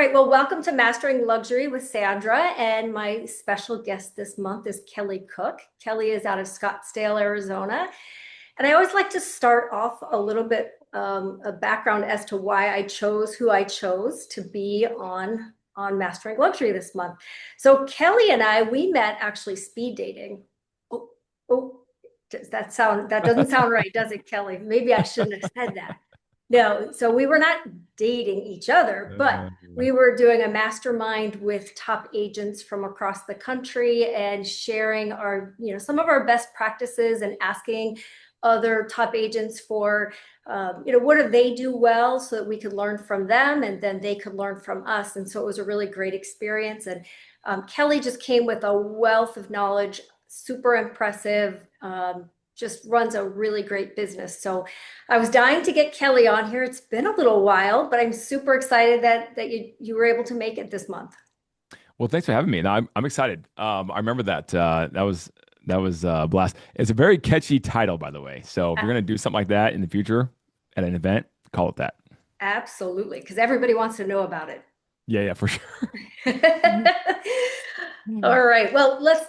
right. Well, welcome to Mastering Luxury with Sandra. And my special guest this month is Kelly Cook. Kelly is out of Scottsdale, Arizona. And I always like to start off a little bit a background as to why I chose who I chose to be on Mastering Luxury this month. So Kelly and I, we met actually speed dating. Oh, oh, that doesn't sound right, does it, Kelly? Maybe I shouldn't have said that. No, so we were not dating each other, but Uh, we were doing a mastermind with top agents from across the country and sharing some of our best practices and asking other top agents for, what do they do well so that we could learn from them and then they could learn from us. And so it was a really great experience. And Kelly just came with a wealth of knowledge, super impressive, just runs a really great business. So I was dying to get Kelly on here. It's been a little while, but I'm super excited that you were able to make it this month. well, thanks for having me. No, I'm excited. I remember that that was a blast. It's a very catchy title, by the way. So if you're gonna do something like that in the future at an event, call it that. Absolutely, because everybody wants to know about it. Yeah, yeah, for sure. All right. Well, let's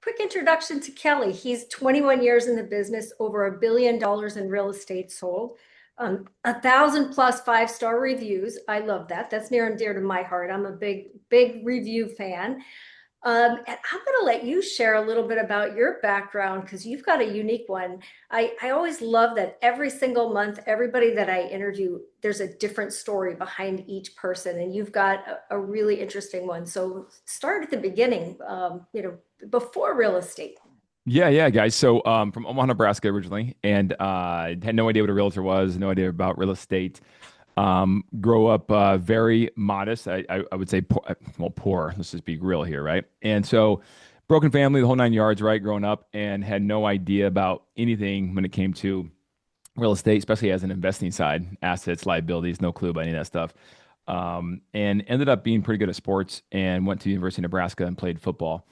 quick introduction to Kelly. He's 21 years in the business, over $1 billion in real estate sold, 1,000 plus five-star reviews. I love that. That's near and dear to my heart. I'm a big review fan. And I'm going to let you share a little bit about your background because you've got a unique one. I always love that every single month, everybody that I interview, there's a different story behind each person, and you've got a really interesting one. So start at the beginning, before real estate. Yeah, yeah, guys. So from Omaha, Nebraska originally, and had no idea what a realtor was, no idea about real estate. Grow up very modest. I would say poor, well, poor. Let's just be real here, right? And so, broken family, the whole nine yards, right? Growing up, and had no idea about anything when it came to real estate, especially as an investing side, assets, liabilities, no clue about any of that stuff. And ended up being pretty good at sports, and went to the University of Nebraska and played football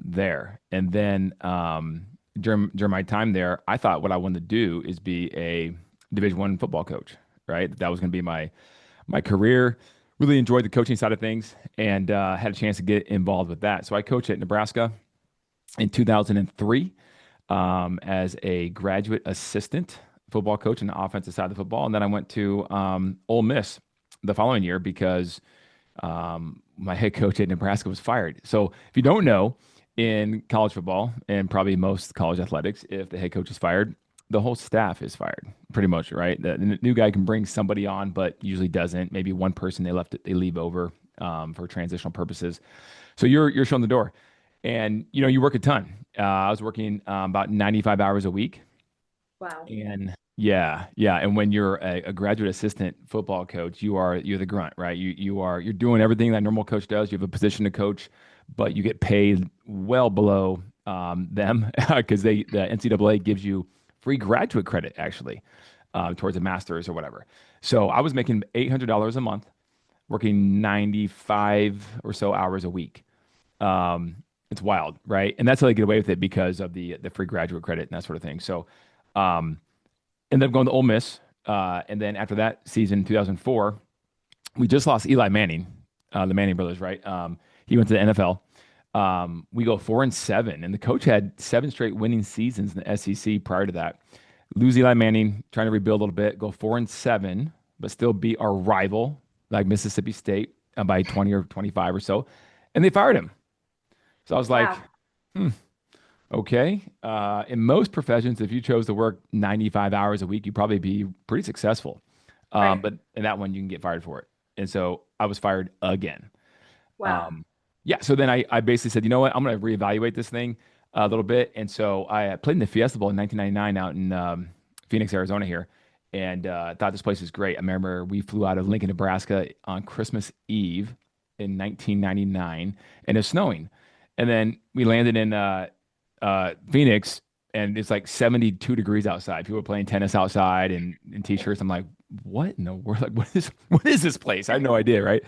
there. And then during my time there, I thought what I wanted to do is be a Division I football coach, right? That was going to be my career. Really enjoyed the coaching side of things and had a chance to get involved with that. So I coached at Nebraska in 2003 as a graduate assistant football coach on the offensive side of the football. And then I went to Ole Miss the following year because my head coach at Nebraska was fired. So if you don't know, in college football and probably most college athletics, if the head coach is fired, the whole staff is fired, pretty much, right? The new guy can bring somebody on, but usually doesn't. Maybe one person they leave over for transitional purposes. So you're shown the door, and you work a ton. I was working about 95 hours a week, Wow. and yeah, yeah. And when you're a graduate assistant football coach, you're the grunt, right? You're doing everything that a normal coach does. You have a position to coach, but you get paid well below them because the NCAA gives you free graduate credit actually towards a master's or whatever. So I was making $800 a month, working 95 or so hours a week. It's wild, right? And that's how they get away with it because of the free graduate credit and that sort of thing. So um, ended up going to Ole Miss. And then after that season, 2004, we just lost Eli Manning, the Manning brothers, right? He went to the NFL. We go 4-7, and the coach had seven straight winning seasons in the SEC prior to that. Lose Eli Manning, trying to rebuild a little bit, go 4-7, but still beat our rival, like Mississippi State, by 20 or 25 or so, and they fired him. So I was like, Wow. hmm, okay. In most professions, if you chose to work 95 hours a week, you'd probably be pretty successful. Right. But in that one, you can get fired for it. And so I was fired again. Wow. Um, yeah, so then I basically said, you know what, I'm going to reevaluate this thing a little bit. And so I played in the Fiesta Bowl in 1999 out in Phoenix, Arizona here, and thought this place was great. I remember we flew out of Lincoln, Nebraska on Christmas Eve in 1999, and it's snowing. And then we landed in Phoenix, and it's like 72 degrees outside. People are playing tennis outside and in t-shirts. I'm like, what in the world? Like, what is this place? I had no idea, right?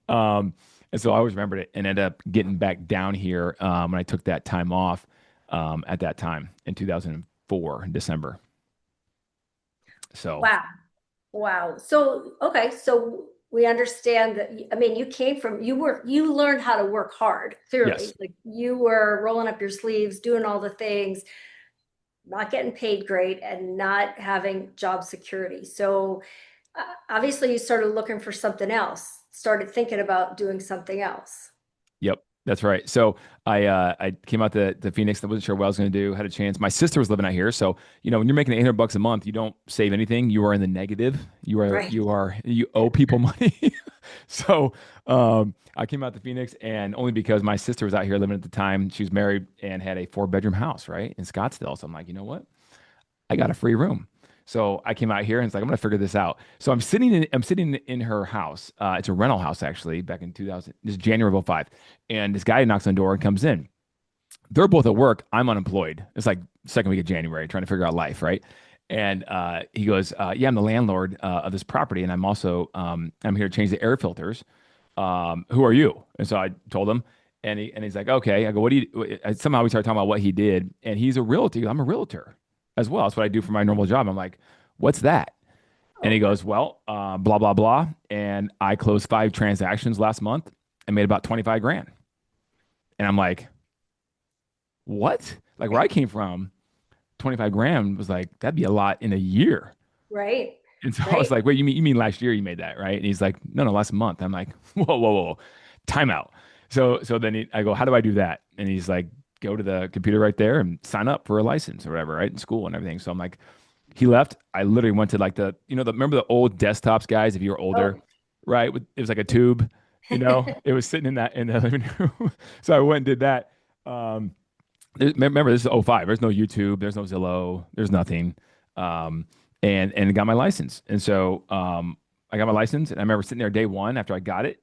Um, and so I always remembered it and ended up getting back down here when I took that time off at that time in 2004 in December. So Wow. Wow. So, okay. So we understand that, I mean, you learned how to work hard, clearly. Yes. Like you were rolling up your sleeves, doing all the things, not getting paid great and not having job security. So obviously you started looking for something else, started thinking about doing something else. Yep, that's right. So I came out to Phoenix. I wasn't sure what I was going to do. Had a chance. My sister was living out here, so when you're making $800 a month, you don't save anything. You are in the negative. Right. You owe people money. So I came out to Phoenix, and only because my sister was out here living at the time. She was married and had a 4-bedroom house right in Scottsdale. So I'm like, you know what? I got a free room. So I came out here and it's like, I'm gonna figure this out. So I'm sitting in her house. It's a rental house actually, back in 2000, this is January of '05. And this guy knocks on the door and comes in. They're both at work. I'm unemployed. It's like second week of January, trying to figure out life, right? And he goes, yeah, I'm the landlord of this property, and I'm also I'm here to change the air filters. Who are you? And so I told him, and he's like, okay. I go, what do you? Somehow we started talking about what he did, and he's a realtor. He goes, I'm a realtor as well. That's what I do for my normal job. I'm like, what's that? And he Oh, goes, well, blah blah blah. And I closed 5 transactions last month and made about 25 grand. And I'm like, what? Like where I came from, 25 grand was like that'd be a lot in a year. right. And so I was Right. like, wait, you mean last year you made that, right? And he's like, no, last month. I'm like, whoa, time out. So then I go, how do I do that? And he's like, go to the computer right there and sign up for a license or whatever, right? In school and everything. So I'm like, he left. I literally went to like remember the old desktops, guys, if you were older, Oh. right? It was like a tube, it was sitting in the living room. So I went and did that. Um, remember, this is '05. There's no YouTube, there's no Zillow, there's nothing. Um, and got my license. And so I got my license, and I remember sitting there day one after I got it,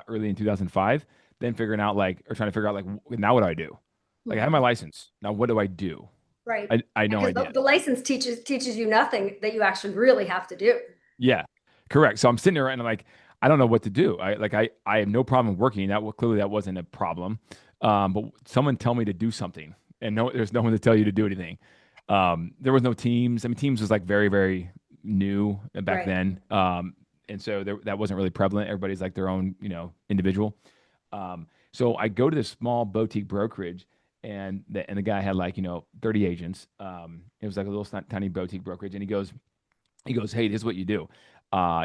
early in 2005, then figuring out like, or trying to figure out like, now what do I do? Like I have my Mhm. license. Now what do I do? Right. I had no Because idea. the license teaches you nothing that you actually really have to do. Yeah, correct. So I'm sitting there and I'm like, I don't know what to do. I have no problem working. Clearly that wasn't a problem. But someone tell me to do something, and there's no one to tell you to do anything. There was no Teams. I mean, Teams was like very, very new back Right. then. And so that wasn't really prevalent. Everybody's like their own, individual. So I go to this small boutique brokerage, and the guy had like 30 agents. It was like a little tiny boutique brokerage, and he goes, hey, this is what you do.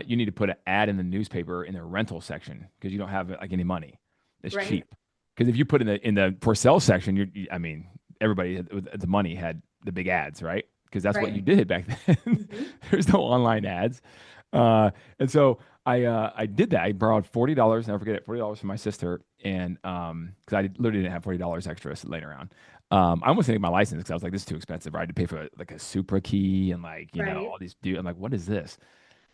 You need to put an ad in the newspaper in the rental section because you don't have like any money. It's Right. cheap. Because if you put in the for sale section, I mean, everybody with the money had the big ads, right? Because that's what you Right. did back then. Mhm. There's no online ads, and so I did that. I borrowed $40. Never forget it. $40 from my sister, and because I literally didn't have $40 extra laying around. I almost didn't get my license because I was like, this is too expensive. I had to pay for like a Supra key and like, Right. all these I'm like, what is this?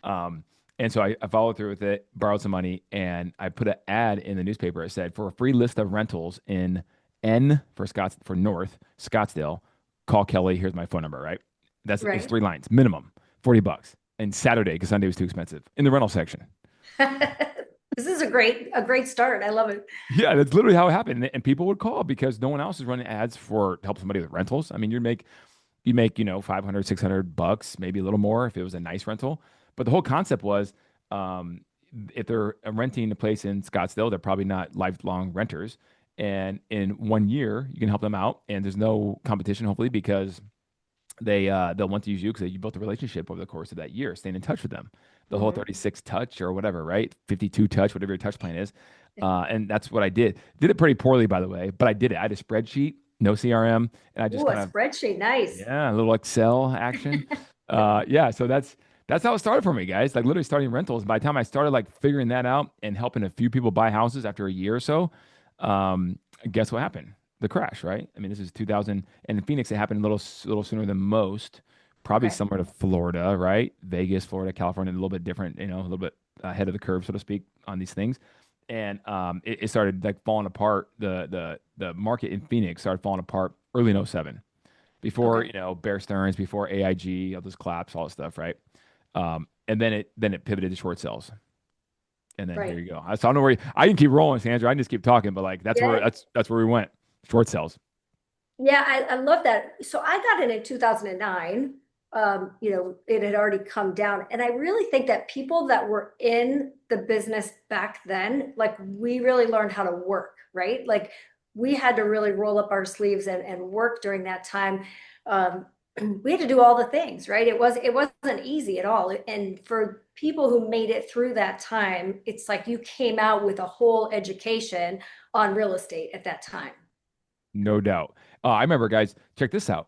Um, and so I followed through with it, borrowed some money, and I put an ad in the newspaper. It said, for a free list of rentals in N for North Scottsdale, call Kelly. Here's my phone number, right? It's Right. 3 lines, minimum, $40. And Saturday, because Sunday was too expensive, in the rental section. This is a great start. I love it. Yeah, that's literally how it happened. And people would call because no one else is running ads to help somebody with rentals. I mean, you make 500 $600, maybe a little more if it was a nice rental. But the whole concept was, um, if they're renting a place in Scottsdale, they're probably not lifelong renters, and in 1 year you can help them out, and there's no competition hopefully because they'll want to use you because you built a relationship over the course of that year, staying in touch with them. The whole Mhm. 36 touch or whatever, right? 52 touch, whatever your touch plan is. And that's what I did. Did it pretty poorly, by the way, but I did it. I had a spreadsheet, no CRM, and I just Ooh, a kind of, spreadsheet. Nice. yeah, a little Excel action. Yeah, so that's how it started for me, guys. Like literally starting rentals. By the time I started like figuring that out and helping a few people buy houses after a year or so, um, guess what happened? The crash, right? I mean, this is 2000, and in Phoenix, it happened a little sooner than most. Probably Okay. somewhere to Florida, right? Vegas, Florida, California, a little bit different, a little bit ahead of the curve, so to speak, on these things. And it started like falling apart. The market in Phoenix started falling apart early in '07 before Okay. Bear Stearns, before AIG, all those collapse, all this stuff, right? And then it pivoted to short sales, and then here Right. you go. So I don't know where I can keep rolling, Sandra. I can just keep talking, but like Yeah. that's where we went. Short sales. Yeah, I love that. So I got in 2009. it had already come down. And I really think that people that were in the business back then, like we really learned how to work, right? Like we had to really roll up our sleeves and work during that time. Um, we had to do all the things, right? It wasn't easy at all. And for people who made it through that time, it's like you came out with a whole education on real estate at that time. No doubt. I remember, guys, check this out.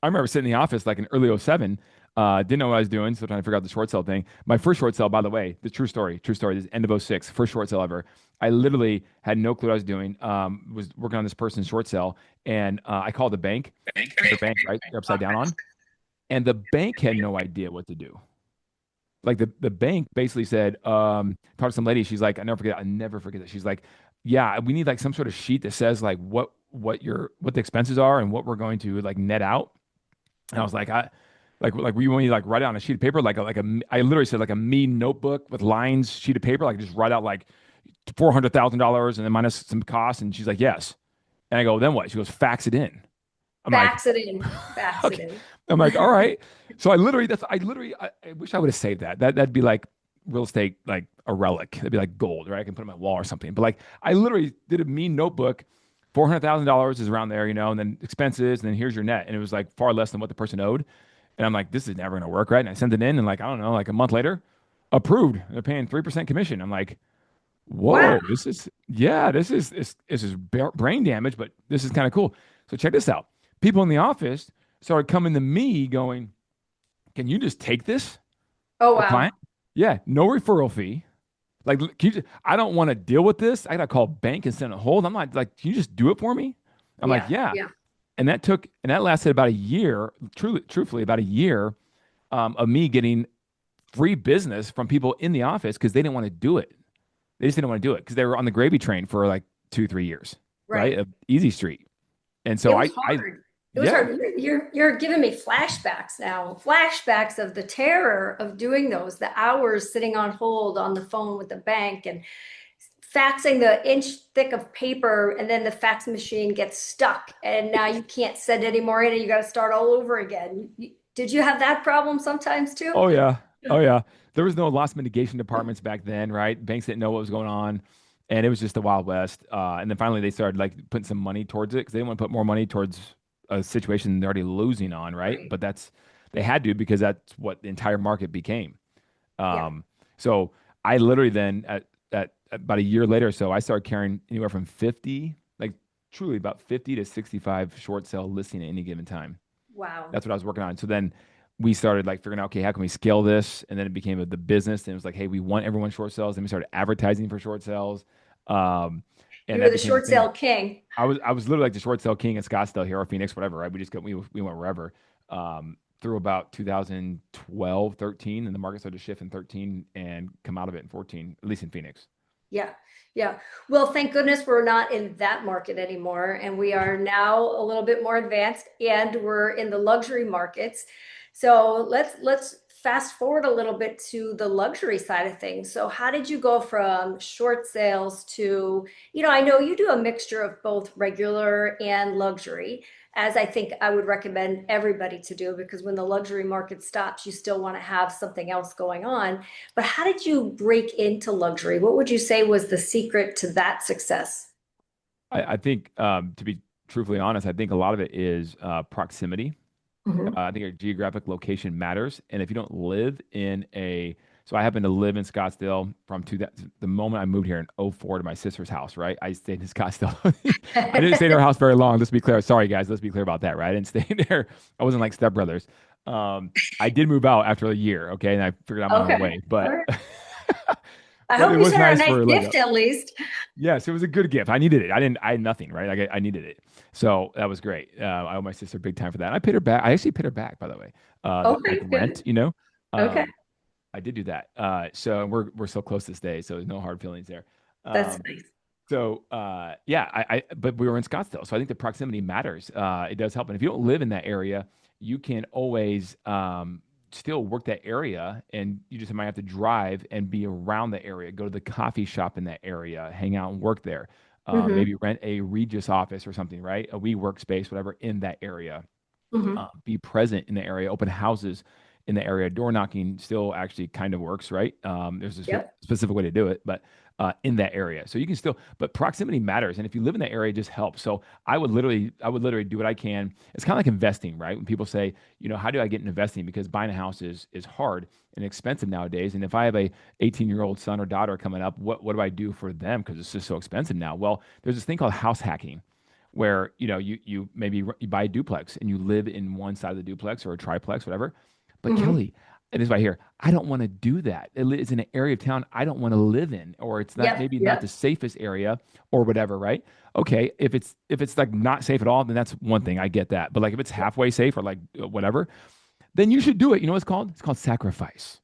I remember sitting in the office like in early '07. Didn't know what I was doing, still trying to figure out the short sale thing. My first short sale, by the way, the true story, this is end of '06, first short sale ever. I literally had no clue what I was doing. Was working on this person's short sale, and I called the bank, their bank, right? They're upside down on, and the bank had no idea what to do. Like the bank basically said, talked to some lady. She's like, I never forget that. She's like, yeah, we need like some sort of sheet that says like what the expenses are and what we're going to like net out. And I was like, like we want you to like write it on a sheet of paper, I literally said like a me notebook with lines, sheet of paper, like just write out like $400,000 and then minus some costs. And she's like, yes. And I go, then what? She goes, fax it in. I'm like, Fax it in, fax it okay. in. I'm like, all right. So I wish I would have saved that. That'd be like real estate, like a relic. That'd be like gold, right? I can put it on my wall or something. But like, I literally did a mean notebook. $400,000 is around there, and then expenses, and then here's your net. And it was like far less than what the person owed. And I'm like, this is never going to work, right? And I sent it in, and like, I don't know, like a month later, approved. They're paying 3% commission. I'm like, Wow. whoa, this is brain damage, but this is kind of cool. So check this out. People in the office started coming to me going, can you just take this? Oh, The wow. client? Yeah, no referral fee. Like, I don't want to deal with this. I got to call bank and send a hold. I'm not like, can you just do it for me? I'm like, Yeah. yeah. Yeah. And that lasted about a year, truthfully, about a year of me getting free business from people in the office because they didn't want to do it. They just didn't want to do it because they were on the gravy train for like 2, 3 years, right? Right. Of Easy Street. And so It was hard. It was yeah. hard. You're giving me flashbacks now. Flashbacks of the terror of doing those, the hours sitting on hold on the phone with the bank and faxing the inch thick of paper, and then the fax machine gets stuck, and now you can't send any more in, and you got to start all over again. Did you have that problem sometimes too? Oh yeah. Oh yeah. There was no loss mitigation departments back then, right? Banks didn't know what was going on. And it was just the Wild West. And then finally they started like putting some money towards it because they didn't want to put more money towards a situation they're already losing on, right? Right. But they had to because that's what the entire market became. Yeah. So I literally then at about a year later or so, I started carrying anywhere from 50, like truly about 50 to 65 short sale listing at any given time. Wow. That's what I was working on. So then we started like figuring out, okay, how can we scale this? And then it became the business. And it was like, hey, we want everyone short sales. Then we started advertising for short sales. Um, and You were that the became a short thing. sale king. I was literally like the short sale king in Scottsdale here or Phoenix, whatever, right? We went wherever. Through about 2012, 13, and the market started to shift in 13 and come out of it in 14, at least in Phoenix. Yeah. Yeah. Well, thank goodness we're not in that market anymore. And we are now a little bit more advanced and we're in the luxury markets. So let's fast forward a little bit to the luxury side of things. So how did you go from short sales to, I know you do a mixture of both regular and luxury, as I think I would recommend everybody to do, because when the luxury market stops, you still want to have something else going on. But how did you break into luxury? What would you say was the secret to that success? I think, to be truthfully honest, I think a lot of it is proximity. Mhm. I think your geographic location matters. And if you don't live in so I happen to live in Scottsdale the moment I moved here in '04 to my sister's house, right? I stayed in Scottsdale. I didn't stay in her house very long. Let's be clear. Sorry, guys. Let's be clear about that, right? I didn't stay there. I wasn't like stepbrothers. I did move out after a year, okay? And I figured out my own Okay. way, All but right. I but hope it you was sent her a nice nice for like gift at least. yes, it was a good gift. I needed it. I had nothing, right? I needed it. So that was great. I owe my sister big time for that. And I paid her back. I actually paid her back, by the way. Like Okay, rent, good. Okay. Um, I did do that. So we're so close this day. So there's no hard feelings there. That's Um, nice. yeah, but we were in Scottsdale. So I think the proximity matters. It does help. And if you don't live in that area, you can always, still work that area and you just might have to drive and be around the area, go to the coffee shop in that area, hang out and work there. Hmm. Maybe rent a Regis office or something, right? A WeWork space, whatever, in that area. Hmm. be present in the area, open houses in the area. Door knocking still actually kind of works, right? There's a Yep. specific way to do it, but in that area, so you can still. But proximity matters, and if you live in that area, it just helps. So I would literally do what I can. It's kind of like investing, right? When people say, how do I get into investing? Because buying a house is hard and expensive nowadays. And if I have a 18-year-old son or daughter coming up, what do I do for them? Because it's just so expensive now. Well, there's this thing called house hacking where you maybe you buy a duplex and you live in one side of the duplex or a triplex, whatever. But Hmm. Kelly, and this is right here, I don't want to do that. It's in an area of town I don't want to live in, or it's not Yep. maybe not the Yep. safest area or whatever, right? Okay, if it's like not safe at all, then that's one thing. I get that. But like if it's halfway safe or like whatever, then you should do it. You know what it's called? It's called sacrifice.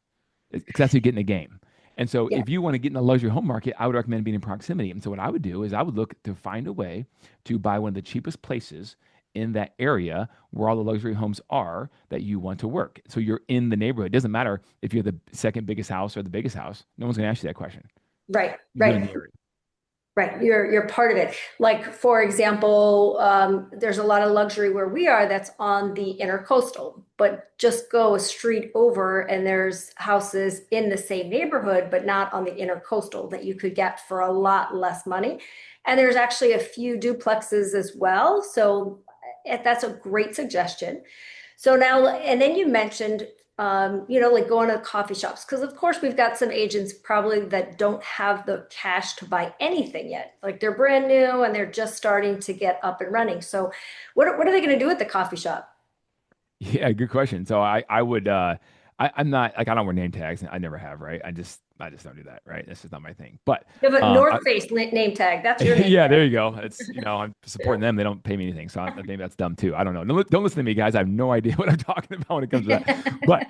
Because that's how you get in the game. And so Yeah. if you want to get in the luxury home market, I would recommend being in proximity. And so what I would do is I would look to find a way to buy one of the cheapest places in that area where all the luxury homes are that you want to work. So you're in the neighborhood. It doesn't matter if you're the second biggest house or the biggest house. No one's going to ask you that question. Right. You're in Right. the area. Right. You're part of it. Like, for example, there's a lot of luxury where we are that's on the intercoastal, but just go a street over and there's houses in the same neighborhood, but not on the intercoastal that you could get for a lot less money. And there's actually a few duplexes as well. So that's a great suggestion. So now, and then you mentioned, like going to coffee shops, because of course we've got some agents probably that don't have the cash to buy anything yet. Like they're brand new and they're just starting to get up and running. So what are they going to do at the coffee shop? Yeah, good question. So I would I'm not like I don't wear name tags. I never have, right? I just don't do that, right? That's just not my thing. But You have a I, North Face name tag. That's your name yeah, there you go. It's I'm supporting them. They don't pay me anything, so maybe that's dumb too. I don't know. Don't listen to me, guys. I have no idea what I'm talking about when it comes to that. tag.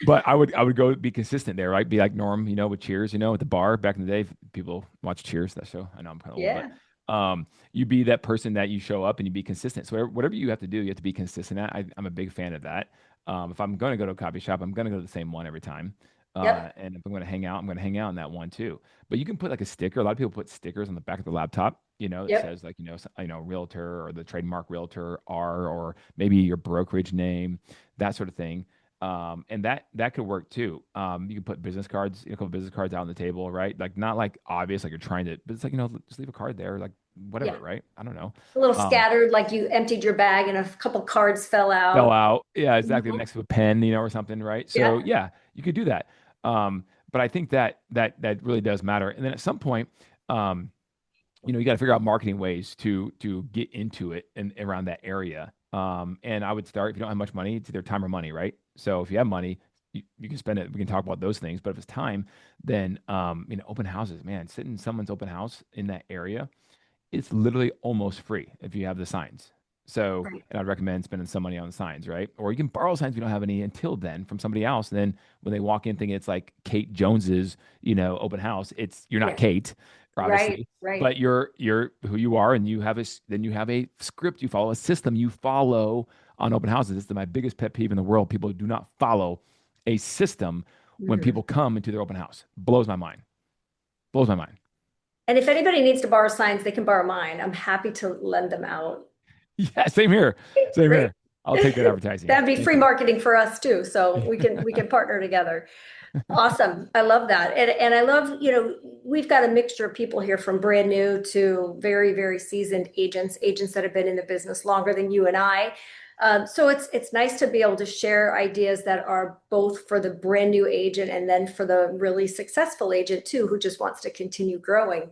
But I would go be consistent there, right? Be like Norm, with Cheers, at the bar back in the day. People watch Cheers, that show. I know I'm kind of old, but Yeah. you be that person that you show up and you be consistent. So whatever you have to do, you have to be consistent at. I'm a big fan of that. If I'm going to go to a coffee shop, I'm going to go to the same one every time. Yep. And if I'm going to hang out, I'm going to hang out in that one too. But you can put like a sticker. A lot of people put stickers on the back of the laptop, that Yep. says like, realtor or the trademark realtor R, or maybe your brokerage name, that sort of thing. And that could work too. You can put business cards, a couple business cards out on the table, right? Like not like obvious, like you're trying to, but it's like, just leave a card there, like Yeah. whatever, right? I don't know. A little Um, scattered, like you emptied your bag and a couple cards fell Fell out. out. Yeah, exactly. Mhm. Next to a pen, or something, right? So Yeah. yeah, you could do that. But I think that really does matter. And then at some point, um, you got to figure out marketing ways to get into it and around that area. And I would start if you don't have much money, it's either time or money, right? So if you have money, you can spend it. We can talk about those things. But if it's time, then open houses, man, sit in someone's open house in that area, it's literally almost free if you have the signs. So, Right. and I'd recommend spending some money on signs, right? Or you can borrow signs if you don't have any until then from somebody else. And then when they walk in thinking it's like Kate Jones's, open house, you're not Yeah. Kate, Right. obviously, Right. but you're who you are, and then you have a script you follow, a system you follow on open houses. This is my biggest pet peeve in the world. People do not follow a system when Mhm. people come into their open house. Blows my mind. Blows my mind. And if anybody needs to borrow signs, they can borrow mine. I'm happy to lend them out. Yeah, same here. Same Great. here. I'll take that advertising. That'd be Thank free you. marketing for us too. So we can partner together. Awesome. I love that. And I love, we've got a mixture of people here from brand new to very, very seasoned agents that have been in the business longer than you and I. So it's nice to be able to share ideas that are both for the brand new agent and then for the really successful agent too, who just wants to continue growing.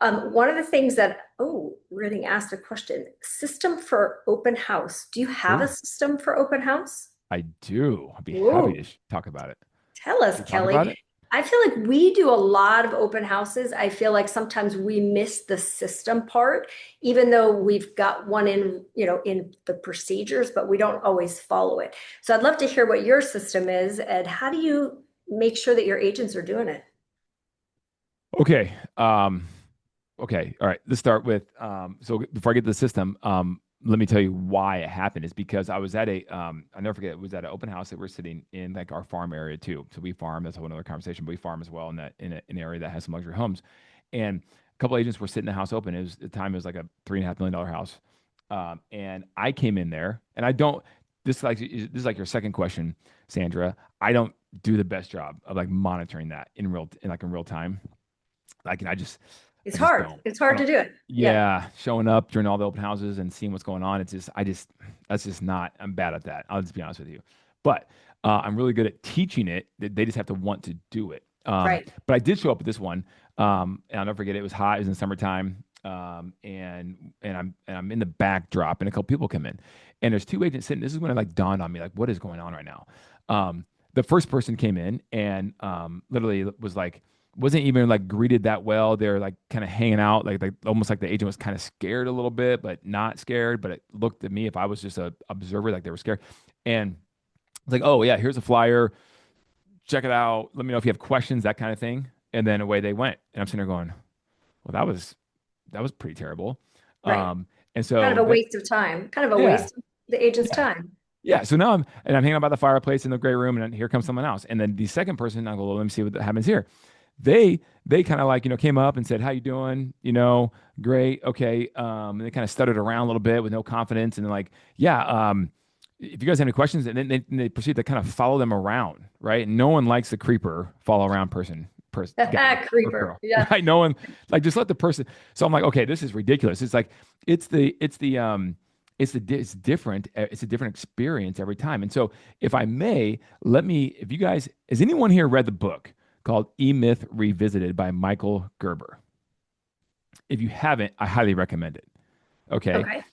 One of the things we're getting asked a question, system for open house. Do you have a Sure. system for open house? I do. I'd be happy to Ooh, talk about it. tell us, Should we talk about Kelly. it? I feel like we do a lot of open houses. I feel like sometimes we miss the system part, even though we've got one in the procedures, but we don't always follow it. So I'd love to hear what your system is and how do you make sure that your agents are doing it? Okay. Okay. All right. Let's start with so before I get to the system, let me tell you why it happened is because I was at I never forget, it was at an open house that we're sitting in like our farm area too. So we farm, that's a whole other conversation, but we farm as well in an area that has some luxury homes. And a couple agents were sitting the house open. At the time it was like a $3.5 million house. And I came in there and I don't this is like your second question, Sandra. I don't do the best job of like monitoring that in real time. Like, and It's I just hard. don't. It's I hard to don't. do it. Yeah. Yeah, showing up during all the open houses and seeing what's going on. That's just not. I'm bad at that. I'll just be honest with you. But I'm really good at teaching it. They just have to want to do it. Right. But I did show up at this one, and I'll never forget. It was hot. It was in summertime, and I'm in the backdrop, and a couple people come in, and there's two agents sitting. This is when it like dawned on me, like, what is going on right now? The first person came in and literally was like wasn't even like greeted that well. They're like kind of hanging out, like almost like the agent was kind of scared a little bit, but not scared. But it looked at me if I was just a observer, like they were scared. And it's like, oh yeah, here's a flyer. Check it out. Let me know if you have questions, that kind of thing. And then away they went. And I'm sitting there going, well, that was pretty terrible. Right. And Kind of so a then waste of time. Kind of a yeah, waste of the agent's yeah. time. Yeah, so now I'm hanging out by the fireplace in the gray room, and then here comes someone else. And then the second person, I go, well, let me see what happens here. They kind of like came up and said, "How you doing? Great, okay." And they kind of stuttered around a little bit with no confidence, and they're like, "Yeah, if you guys have any questions," and then they proceed to kind of follow them around, right? No one likes the creeper follow around guy or Creeper. girl, Yeah. right? No one like just let the person. So I'm like, okay, this is ridiculous. It's like it's different. It's a different experience every time. And so, if I may, if you guys, has anyone here read the book called E Myth Revisited by Michael Gerber? If you haven't, I highly recommend it. Okay. Okay.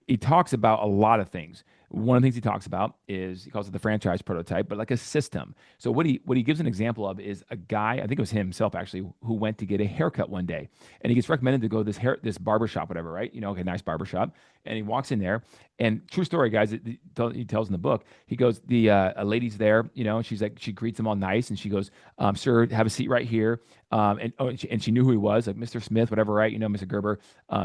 He talks about a lot of things. One of the things he talks about is he calls it the franchise prototype, but like a system. So what he gives an example of is a guy, I think it was himself actually, who went to get a haircut one day, and he gets recommended to go to this barber shop, whatever, right? Okay, nice barber shop, and he walks in there, and true story, guys. He tells in the book. He goes, a lady's there, and she's like, she greets him all nice, and she goes, "Sir, have a seat right here." And she knew who he was, like Mr. Smith, whatever, right? Mr. Gerber.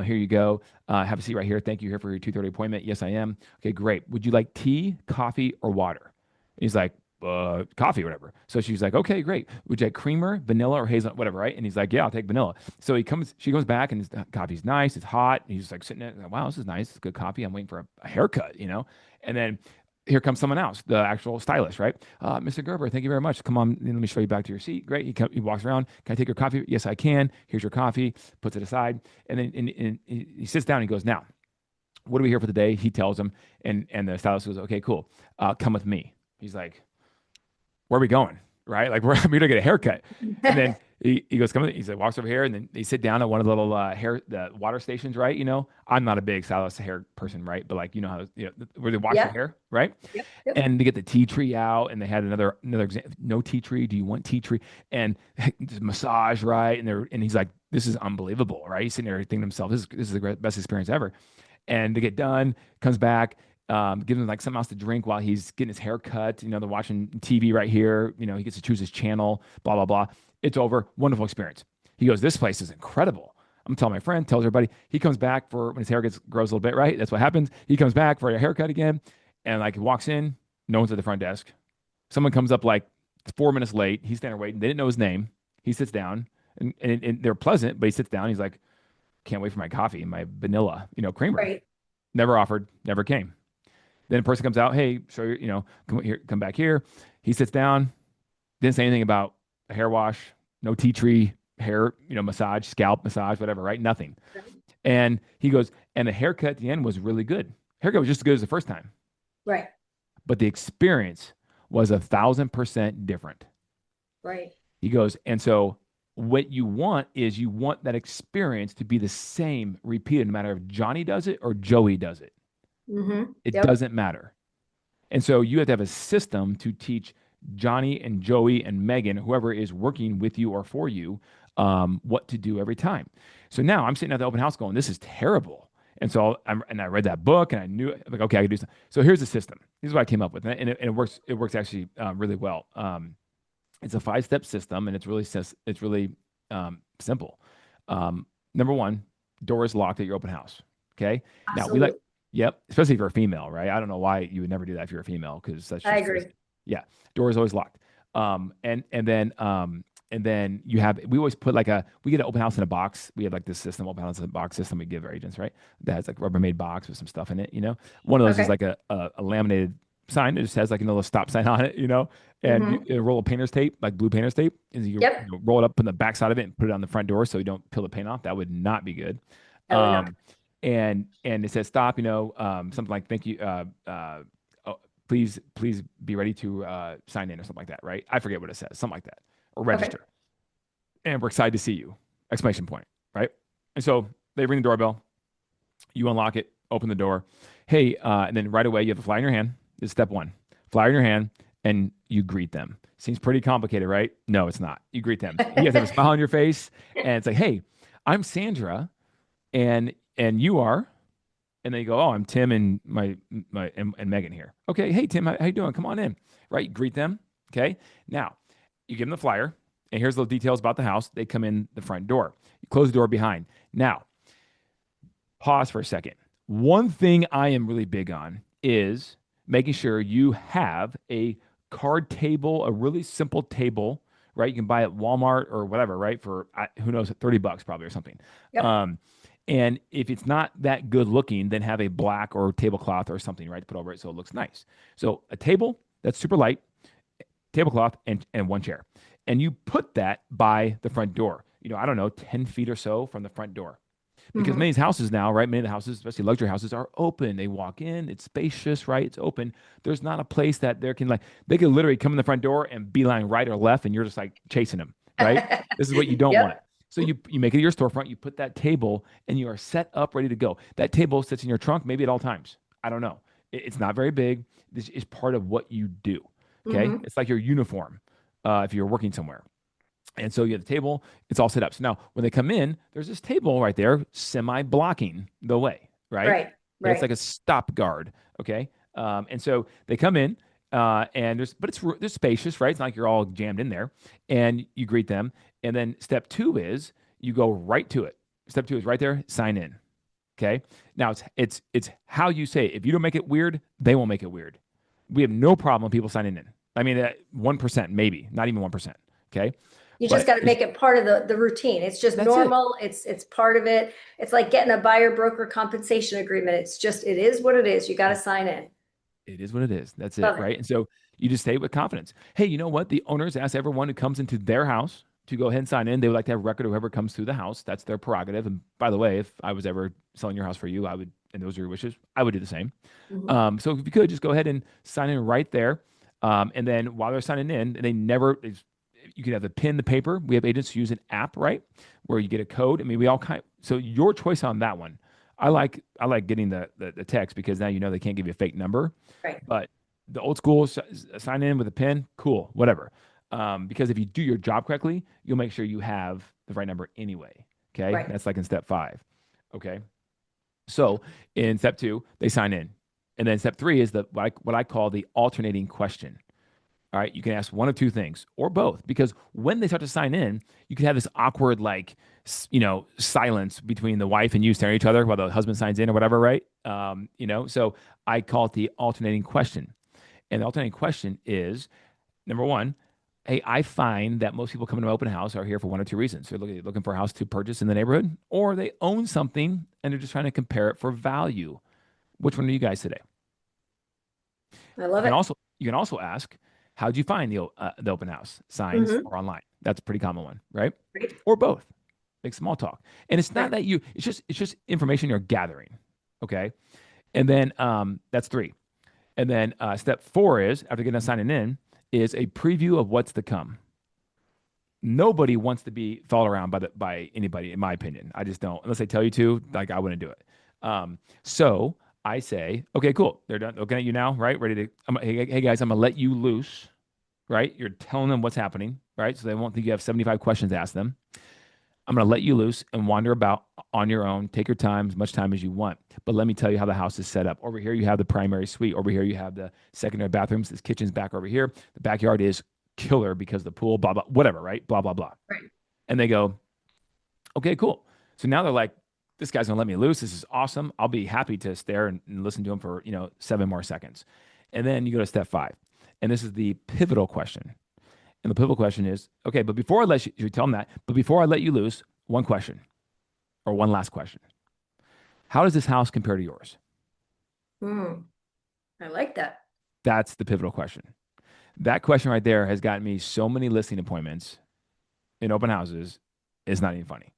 Here you go. Have a seat right here. Thank you here for your 2:30 appointment. Yes, I am. Okay, great. Would you like tea, coffee, or water? He's like, coffee, whatever. So she's like, okay, great. Would you like creamer, vanilla, or hazelnut, whatever, right? And he's like, yeah, I'll take vanilla. So she comes back, and his coffee's nice. It's hot. And he's just like sitting there, like, wow, this is nice. It's good coffee. I'm waiting for a haircut. And then here comes someone else, the actual stylist, right? Mr. Gerber, thank you very much. Come on, let me show you back to your seat. Great. He walks around. Can I take your coffee? Yes, I can. Here's your coffee. Puts it aside. And then and he sits down and he goes, now, what are we here for today? He tells him. And the stylist goes, okay, cool. Come with me. He's like, where are we going? Right? Like we're going to get a haircut. And then he goes, come on. He walks over here, and then they sit down at one of the little the water stations, right? I'm not a big stylist hair person, right? But like, how, where they wash your Yeah. hair, right? Yep. Yep. And they get the tea tree out, and they had another example. No tea tree. Do you want tea tree? And just massage, right? And he's like, this is unbelievable, right? He's sitting there thinking to himself, this is the best experience ever. And they get done, comes back, gives him like something else to drink while he's getting his hair cut. They're watching TV right here. He gets to choose his channel, blah, blah, blah. It's over. Wonderful experience. He goes, this place is incredible. I'm telling my friend, tells everybody. He comes back for when his hair grows a little bit, right? That's what happens. He comes back for a haircut again, and like he walks in, no one's at the front desk. Someone comes up like 4 minutes late. He's standing there waiting. They didn't know his name. He sits down, and they're pleasant, but he sits down. He's like, can't wait for my coffee, my vanilla, creamer. Right. Never offered, never came. Then a person comes out, hey, so come back here. He sits down, didn't say anything about a hair wash, no tea tree, hair, massage, scalp massage, whatever, right? Nothing. Right. And he goes, and the haircut at the end was really good. Haircut was just as good as the first time. Right. But the experience was 1,000% different. Right. He goes, and so what you want is that experience to be the same repeated, no matter if Johnny does it or Joey does it. Mm-hmm. It Yep. doesn't matter. And so you have to have a system to teach Johnny and Joey and Megan, whoever is working with you or for you, what to do every time. So now I'm sitting at the open house going, this is terrible. And so I read that book, and I knew, like, okay, I could do something. So here's the system. This is what I came up with, and it works. It works actually really well. It's a 5-step system, and it's really simple. Number one, door is locked at your open house. Okay. Now Absolutely. yep, especially if you're a female, right? I don't know why you would never do that if you're a female, because that's I just, agree. yeah, door is always locked. And then And then we always put we get an open house in a box. We have like this system, open house in a box system we give our agents, right? That has like a Rubbermaid box with some stuff in it, One of those is Okay. like a laminated sign. It just has like a little stop sign on it. And Hmm. a roll of painter's tape, like blue painter's tape, and Yep. roll it up on the back side of it and put it on the front door so you don't peel the paint off. That would not be good. That would not. Um, and it says stop, something like thank you, oh, please be ready to sign in or something like that, right? I forget what it says, something like that, or Okay. register. And we're excited to see you! Exclamation point, right? And so they ring the doorbell, you unlock it, open the door, hey, and then right away you have a flyer in your hand. This is step one, flyer in your hand, and you greet them. Seems pretty complicated, right? No, it's not. You greet them. You guys have a smile on your face, and it's like, hey, I'm Sandra, and you are. And they go, oh, I'm Tim and and Megan here. Okay, hey Tim, how you doing? Come on in. Right, greet them. Okay, now you give them the flyer, and here's the details about the house. They come in the front door. You close the door behind. Now, pause for a second. One thing I am really big on is making sure you have a card table, a really simple table, right? You can buy at Walmart or whatever, right? For who knows, $30 probably or something. Yep. Um, and if it's not that good looking, then have a black or tablecloth or something, right? To put over it so it looks nice. So a table that's super light, tablecloth, and one chair. And you put that by the front door, I don't know, 10 feet or so from the front door. Because Hmm. many houses now, right? Many of the houses, especially luxury houses, are open. They walk in, it's spacious, right? It's open. There's not a place that they could literally come in the front door and beeline right or left, and you're just like chasing them, right? This is what you don't want. Yep. So you make it your storefront, you put that table, and you are set up, ready to go. That table sits in your trunk, maybe at all times. I don't know. It's not very big. This is part of what you do. Okay. Hmm. It's like your uniform if you're working somewhere. And so you have the table, it's all set up. So now when they come in, there's this table right there, semi blocking the way, right? Right. It's Right. like a stop guard. Okay. And so they come in, and there's spacious, right? It's not like you're all jammed in there, and you greet them. And then step two is you go right to it. Step two is right there, sign in. Okay. Now it's how you say it. If you don't make it weird, they won't make it weird. We have no problem with people signing in. I mean, 1%, maybe, not even 1%. Okay. You just But got to make it part of the routine. It's just that's it. normal. It's part of it. It's like getting a buyer broker compensation agreement. It's just, it is what it is. You got to sign in. It is what it is. That's it, Love it. right? And so you just say it with confidence. Hey, you know what? The owners ask everyone who comes into their house to go ahead and sign in. They would like to have a record of whoever comes through the house. That's their prerogative. And by the way, if I was ever selling your house for you, I would, and those are your wishes, I would do the same. Mhm. So if you could just go ahead and sign in right there. And then while they're signing in, you can have the pen, the paper. We have agents who use an app, right? Where you get a code. I mean, so your choice on that one. I like getting the text because now they can't give you a fake number. Right. But the old school sign in with a pen, cool, whatever. Because if you do your job correctly, you'll make sure you have the right number anyway. Okay, Right. that's like in step 5. Okay, so in step 2, they sign in, and then step 3 is what I call the alternating question. All right, you can ask one of two things or both, because when they start to sign in, you can have this awkward silence between the wife and you staring at each other while the husband signs in or whatever, right? So I call it the alternating question. And the alternating question is number one, hey, I find that most people coming to my open house are here for one or two reasons. They're looking for a house to purchase in the neighborhood, or they own something and they're just trying to compare it for value. Which one are you guys today? I You love can it. also you can also ask, how did you find the open house? Signs Hmm. or online? That's a pretty common one, right? Right. Or both. Make small talk. And it's not Right. that it's just information you're gathering. Okay. And then that's 3. And then step 4 is, after getting us signing in, is a preview of what's to come. Nobody wants to be followed around by anybody, in my opinion. I just don't, unless they tell you to. Like, I wouldn't do it. So I say, okay, cool. They're done looking at you now, right? Ready to. Hey guys, I'm gonna let you loose, right? You're telling them what's happening, right? So they won't think you have 75 questions to ask them. I'm going to let you loose and wander about on your own. Take your time, as much time as you want. But let me tell you how the house is set up. Over here, you have the primary suite. Over here, you have the secondary bathrooms. This kitchen's back over here. The backyard is killer because the pool, blah, blah, whatever, right? Blah, blah, blah. Right. And they go, okay, cool. So now they're like, this guy's going to let me loose. This is awesome. I'll be happy to stare and listen to him for, 7 more seconds. And then you go to step 5. And this is the pivotal question. And the pivotal question is, okay, but before I let you tell them that, but before I let you loose, one question or one last question. How does this house compare to yours? Hmm. I like that. That's the pivotal question. That question right there has gotten me so many listing appointments in open houses. It's not even funny.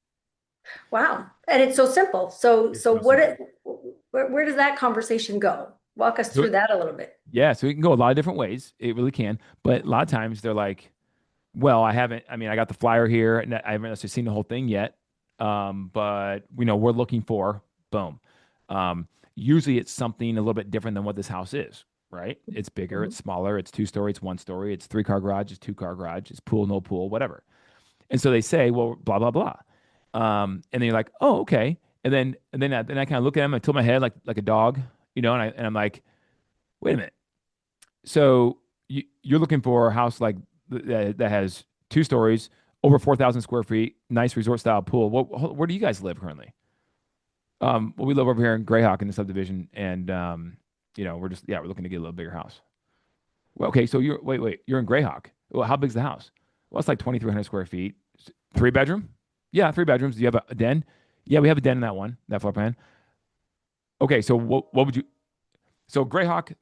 Wow. And it's so simple. So, It's so so simple. where does that conversation go? Walk us So through that a little bit. yeah, so it can go a lot of different ways. It really can. But a lot of times they're like, well, I haven't, I mean, I got the flyer here and I haven't necessarily seen the whole thing yet. But we're looking for boom. Usually it's something a little bit different than what this house is, right? It's bigger, Mhm. it's smaller, it's 2 story, it's 1 story, it's 3 car garage, it's 2 car garage, it's pool, no pool, whatever. And so they say, well, blah, blah, blah. And then you're like, oh, okay. And then I kind of look at them, I tilt my head like a dog, and I'm like, wait a minute. So you're looking for a house like that has 2 stories, over 4,000 square feet, nice resort style pool. Where do you guys live currently? Well, we live over here in Greyhawk in the subdivision, and we're looking to get a little bigger house. Well, okay, so you're in Greyhawk. Well, how big's the house? Well, it's like 2,300 square feet, 3 bedroom. Yeah, 3 bedrooms. Do you have a den? Yeah, we have a den in that floor plan. Okay, so what would you? So Greyhawk,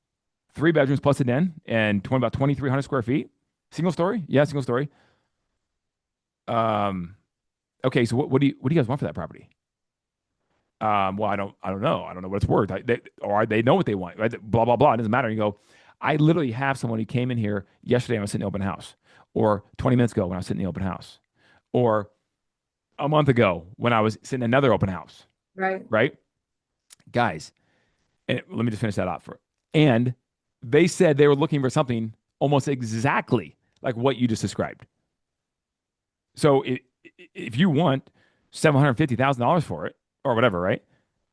3 bedrooms plus a den, and about 2,300 square feet. Single story? Yeah, single story. Um, okay, so what do you guys want for that property? Well, I don't know. I don't know what it's worth. They know what they want, right? Blah blah blah. It doesn't matter. You go. I literally have someone who came in here yesterday. I was sitting in the open house, or 20 minutes ago when I was sitting in the open house, or a month ago when I was sitting in another open house. Right. Right, guys. And let me just finish that off for. And they said they were looking for something almost exactly like what you just described. So if you want $750,000 for it or whatever, right?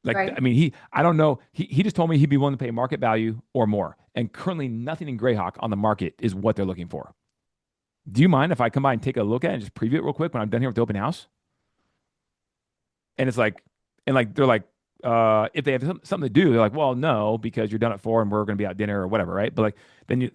Like, I Right. mean, I don't know. He just told me he'd be willing to pay market value or more. And currently, nothing in Greyhawk on the market is what they're looking for. Do you mind if I come by and take a look at it and just preview it real quick when I'm done here with the open house? And it's like, and like, they're like, if they have something to do, they're like, well, no, because you're done at 4 and we're going to be out dinner or whatever, right? But like, then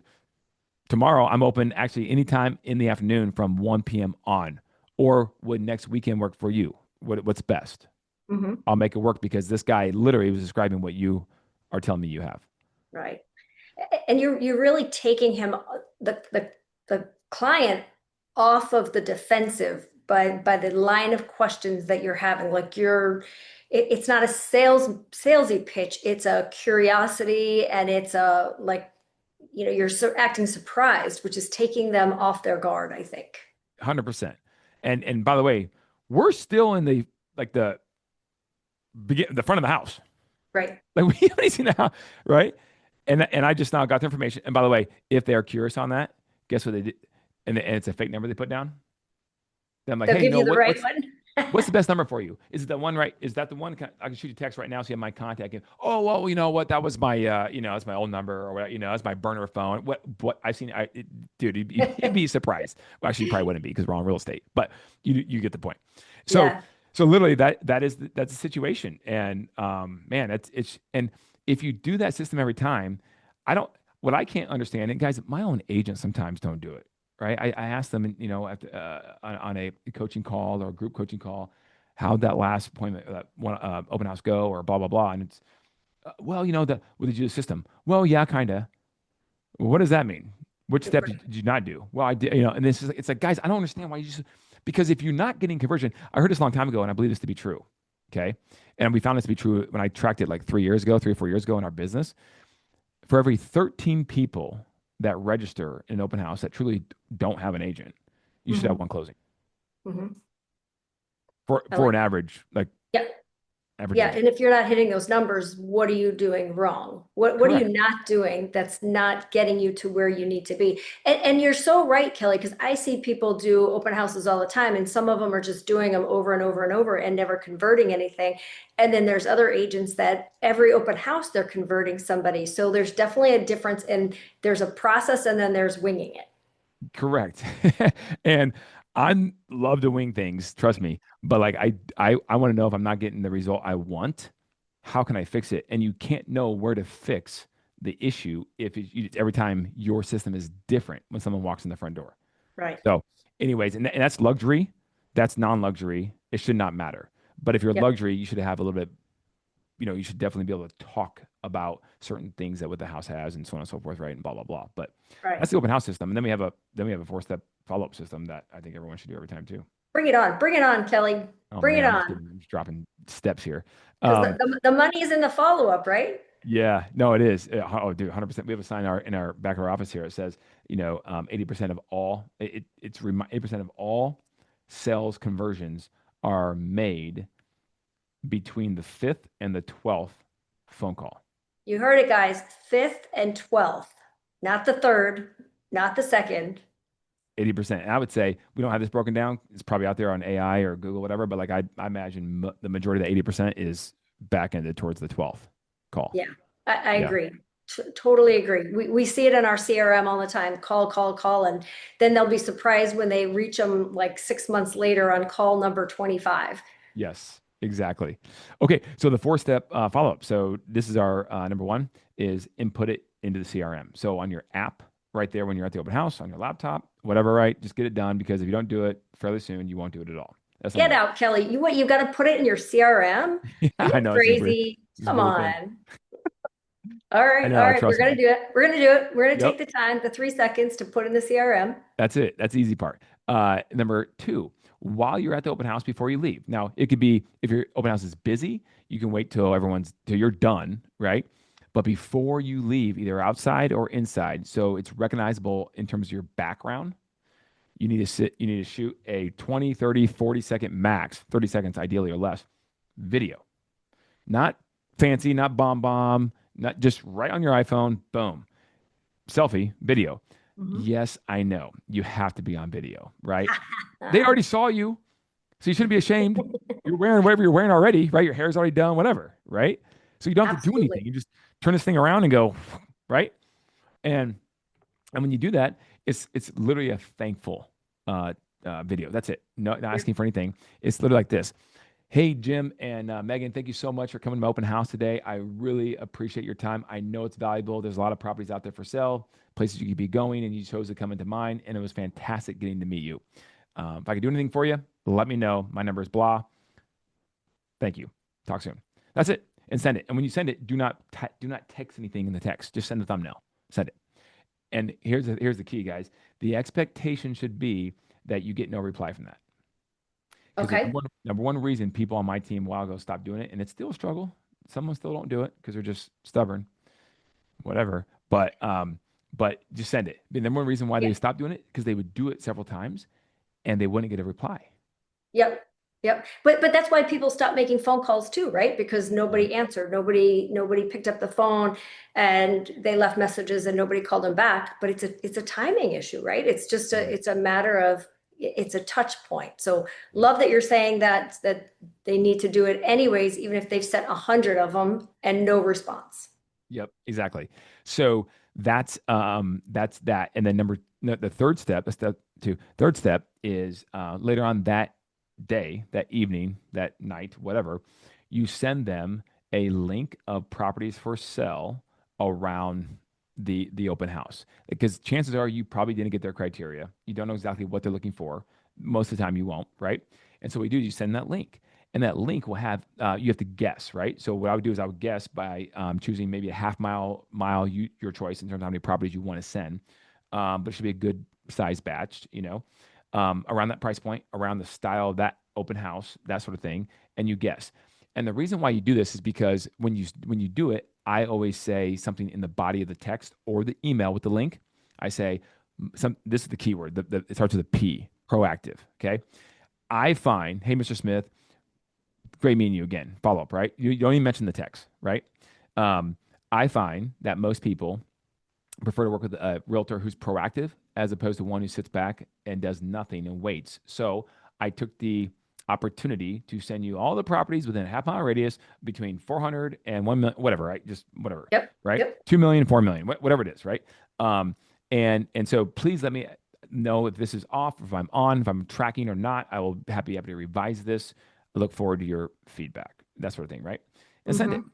tomorrow I'm open actually anytime in the afternoon from 1 p.m. on. Or would next weekend work for you? What's best? Hmm. I'll make it work because this guy literally was describing what you are telling me you have. Right. And you're really taking him the client off of the defensive by the line of questions that you're having. Like it's not a salesy pitch. It's a curiosity, and it's a like you're acting surprised, which is taking them off their guard, I think. 100%. And by the way, we're still in the the front of the house. Right. Like we haven't seen the house, right? And I just now got the information. And by the way, if they are curious on that, guess what they did? And it's a fake number they put down. Then I'm like, They'll hey, give no, you the what, right what's one. what's the best number for you? Is it the one right? Is that the one? I can shoot you a text right now so you have my contact. And, oh, well, you know what? That was my, that's my old number or what, that's my burner phone. What I've seen, dude, you'd be surprised. Well, actually, you probably wouldn't be because we're on real estate, but you get the point. So, Yeah. so literally that's a situation. And, man, and if you do that system every time, what I can't understand, and guys, my own agents sometimes don't do it, right? I asked them, on a coaching call or a group coaching call, how'd that last appointment, one open house go, or blah blah blah, and it's well, what did you do the system? Well, yeah, kind of. What does that mean? Which steps did you not do? Well, I did, and this is it's like, guys, I don't understand why you just because if you're not getting conversion, I heard this a long time ago, and I believe this to be true. Okay, and we found this to be true when I tracked it like 3 years ago, 3 or 4 years ago in our business. For every 13 people that register in an open house that truly don't have an agent, you should have Hmm. one closing Hmm. I for like an that. average, like Yeah. average Yeah, agent. and if you're not hitting those numbers, what are you doing wrong? What are you Correct. not doing that's not getting you to where you need to be? And you're so right, Kelly, because I see people do open houses all the time, and some of them are just doing them over and over and over and never converting anything. And then there's other agents that every open house they're converting somebody. So there's definitely a difference, and there's a process, and then there's winging it. Correct. And I love to wing things, trust me. But like I want to know if I'm not getting the result I want, how can I fix it? And you can't know where to fix the issue if every time your system is different when someone walks in the front door. Right. So, anyways, and that's luxury. That's non-luxury. It should not matter. But if you're Yep. luxury, you should have a little bit, you should definitely be able to talk about certain things that what the house has and so on and so forth, right? And blah blah blah. But Right. that's the open house system. And then we have a four-step follow-up system that I think everyone should do every time too. Bring it on. Bring it on, Kelly. Oh Bring it man, I'm just on. giving, I'm just dropping steps here. Because Um, the money is in the follow-up, right? yeah, no, it is. Oh, dude, 100%. We have a sign in our back of our office here. It says, 80% of all, 80% of all sales conversions are made between the fifth and the 12th phone call. You heard it, guys. Fifth and 12th, not the third, not the second. 80%. And I would say we don't have this broken down. It's probably out there on AI or Google, whatever. But like I imagine the majority of the 80% is back ended towards the 12th call. Yeah, I Yeah. agree. Totally agree. We see it in our CRM all the time. Call, call, call. And then they'll be surprised when they reach them like 6 months later on call number 25. Yes, exactly. Okay, so the four-step follow-up. So this is our number one is input it into the CRM. So on your app right there when you're at the open house, on your laptop, whatever, right? Just get it done because if you don't do it fairly soon, you won't do it at all. That's number Get one. out, Kelly. You got to put it in your CRM? Yeah, Are you I know crazy? it's a Come weird thing. on. All I right, all know, right. We're trust gonna me. do it. We're gonna do it. We're gonna take Yep, the time, the 3 seconds to put in the CRM. that's it. That's the easy part. Number two, while you're at the open house before you leave. Now, it could be if your open house is busy, you can wait till you're done, right? But before you leave, either outside or inside, so it's recognizable in terms of your background, you need to shoot a 20, 30, 40-second max, 30 seconds ideally or less, video. Not fancy, not bomb, not just right on your iPhone, boom. Selfie, video. Mhm. Yes, I know. You have to be on video, right? They already saw you, so you shouldn't be ashamed. You're wearing whatever you're wearing already, right? Your hair's already done, whatever, right? So you don't have to do anything. Absolutely. You just turn this thing around and go, right? And and when you do that, it's literally a thankful video. That's it. No, not Yep. asking for anything. It's literally like this. Hey, Jim and Megan, thank you so much for coming to my open house today. I really appreciate your time. I know it's valuable. There's a lot of properties out there for sale, places you could be going, and you chose to come into mine. And it was fantastic getting to meet you. If I could do anything for you, let me know. My number is blah. Thank you. Talk soon. That's it. And send it. And when you send it, do not text anything in the text. Just send the thumbnail. Send it. And here's the key, guys. The expectation should be that you get no reply from that. Because the Okay. number one reason people on my team a while ago stopped doing it, and it's still a struggle. Some still don't do it because they're just stubborn, whatever. But just send it. The number one reason why Yeah. they stopped doing it because they would do it several times and they wouldn't get a reply. Yep. Yep. But that's why people stopped making phone calls too, right? Because Yeah. nobody answered, nobody picked up the phone, and they left messages and nobody called them back. But it's a timing issue, right? It's just Right. it's a matter of it's a touch point. So Yep. love that you're saying that they need to do it anyways, even if they've sent 100 of them and no response. Yep. Exactly. So that's that. And then no, the third step, third step is later on that day, that evening, that night, whatever, you send them a link of properties for sale around the open house because chances are you probably didn't get their criteria. You don't know exactly what they're looking for. Most of the time you won't, right? And so what you do is you send that link. And that link will have you have to guess, right? So what I would do is I would guess by choosing maybe a half mile, your choice in terms of how many properties you want to send. But it should be a good size batch, around that price point, around the style of that open house, that sort of thing, and you guess. And the reason why you do this is because when you do it, I always say something in the body of the text or the email with the link. I say this is the keyword. It starts with a P, proactive. Okay. I find, hey, Mr. Smith, great meeting you again. Follow up, right? You don't even mention the text, right? Um, I find that most people prefer to work with a realtor who's proactive as opposed to one who sits back and does nothing and waits. So I took the opportunity to send you all the properties within a half mile radius between 400 and 1 million, whatever, right? Just whatever, Yep. right? Yep. 2 million, 4 million, whatever it is, right? And so please let me know if this is off, if I'm on, if I'm tracking or not. I will happy to revise this. I look forward to your feedback, that sort of thing, right? And send it. Hmm.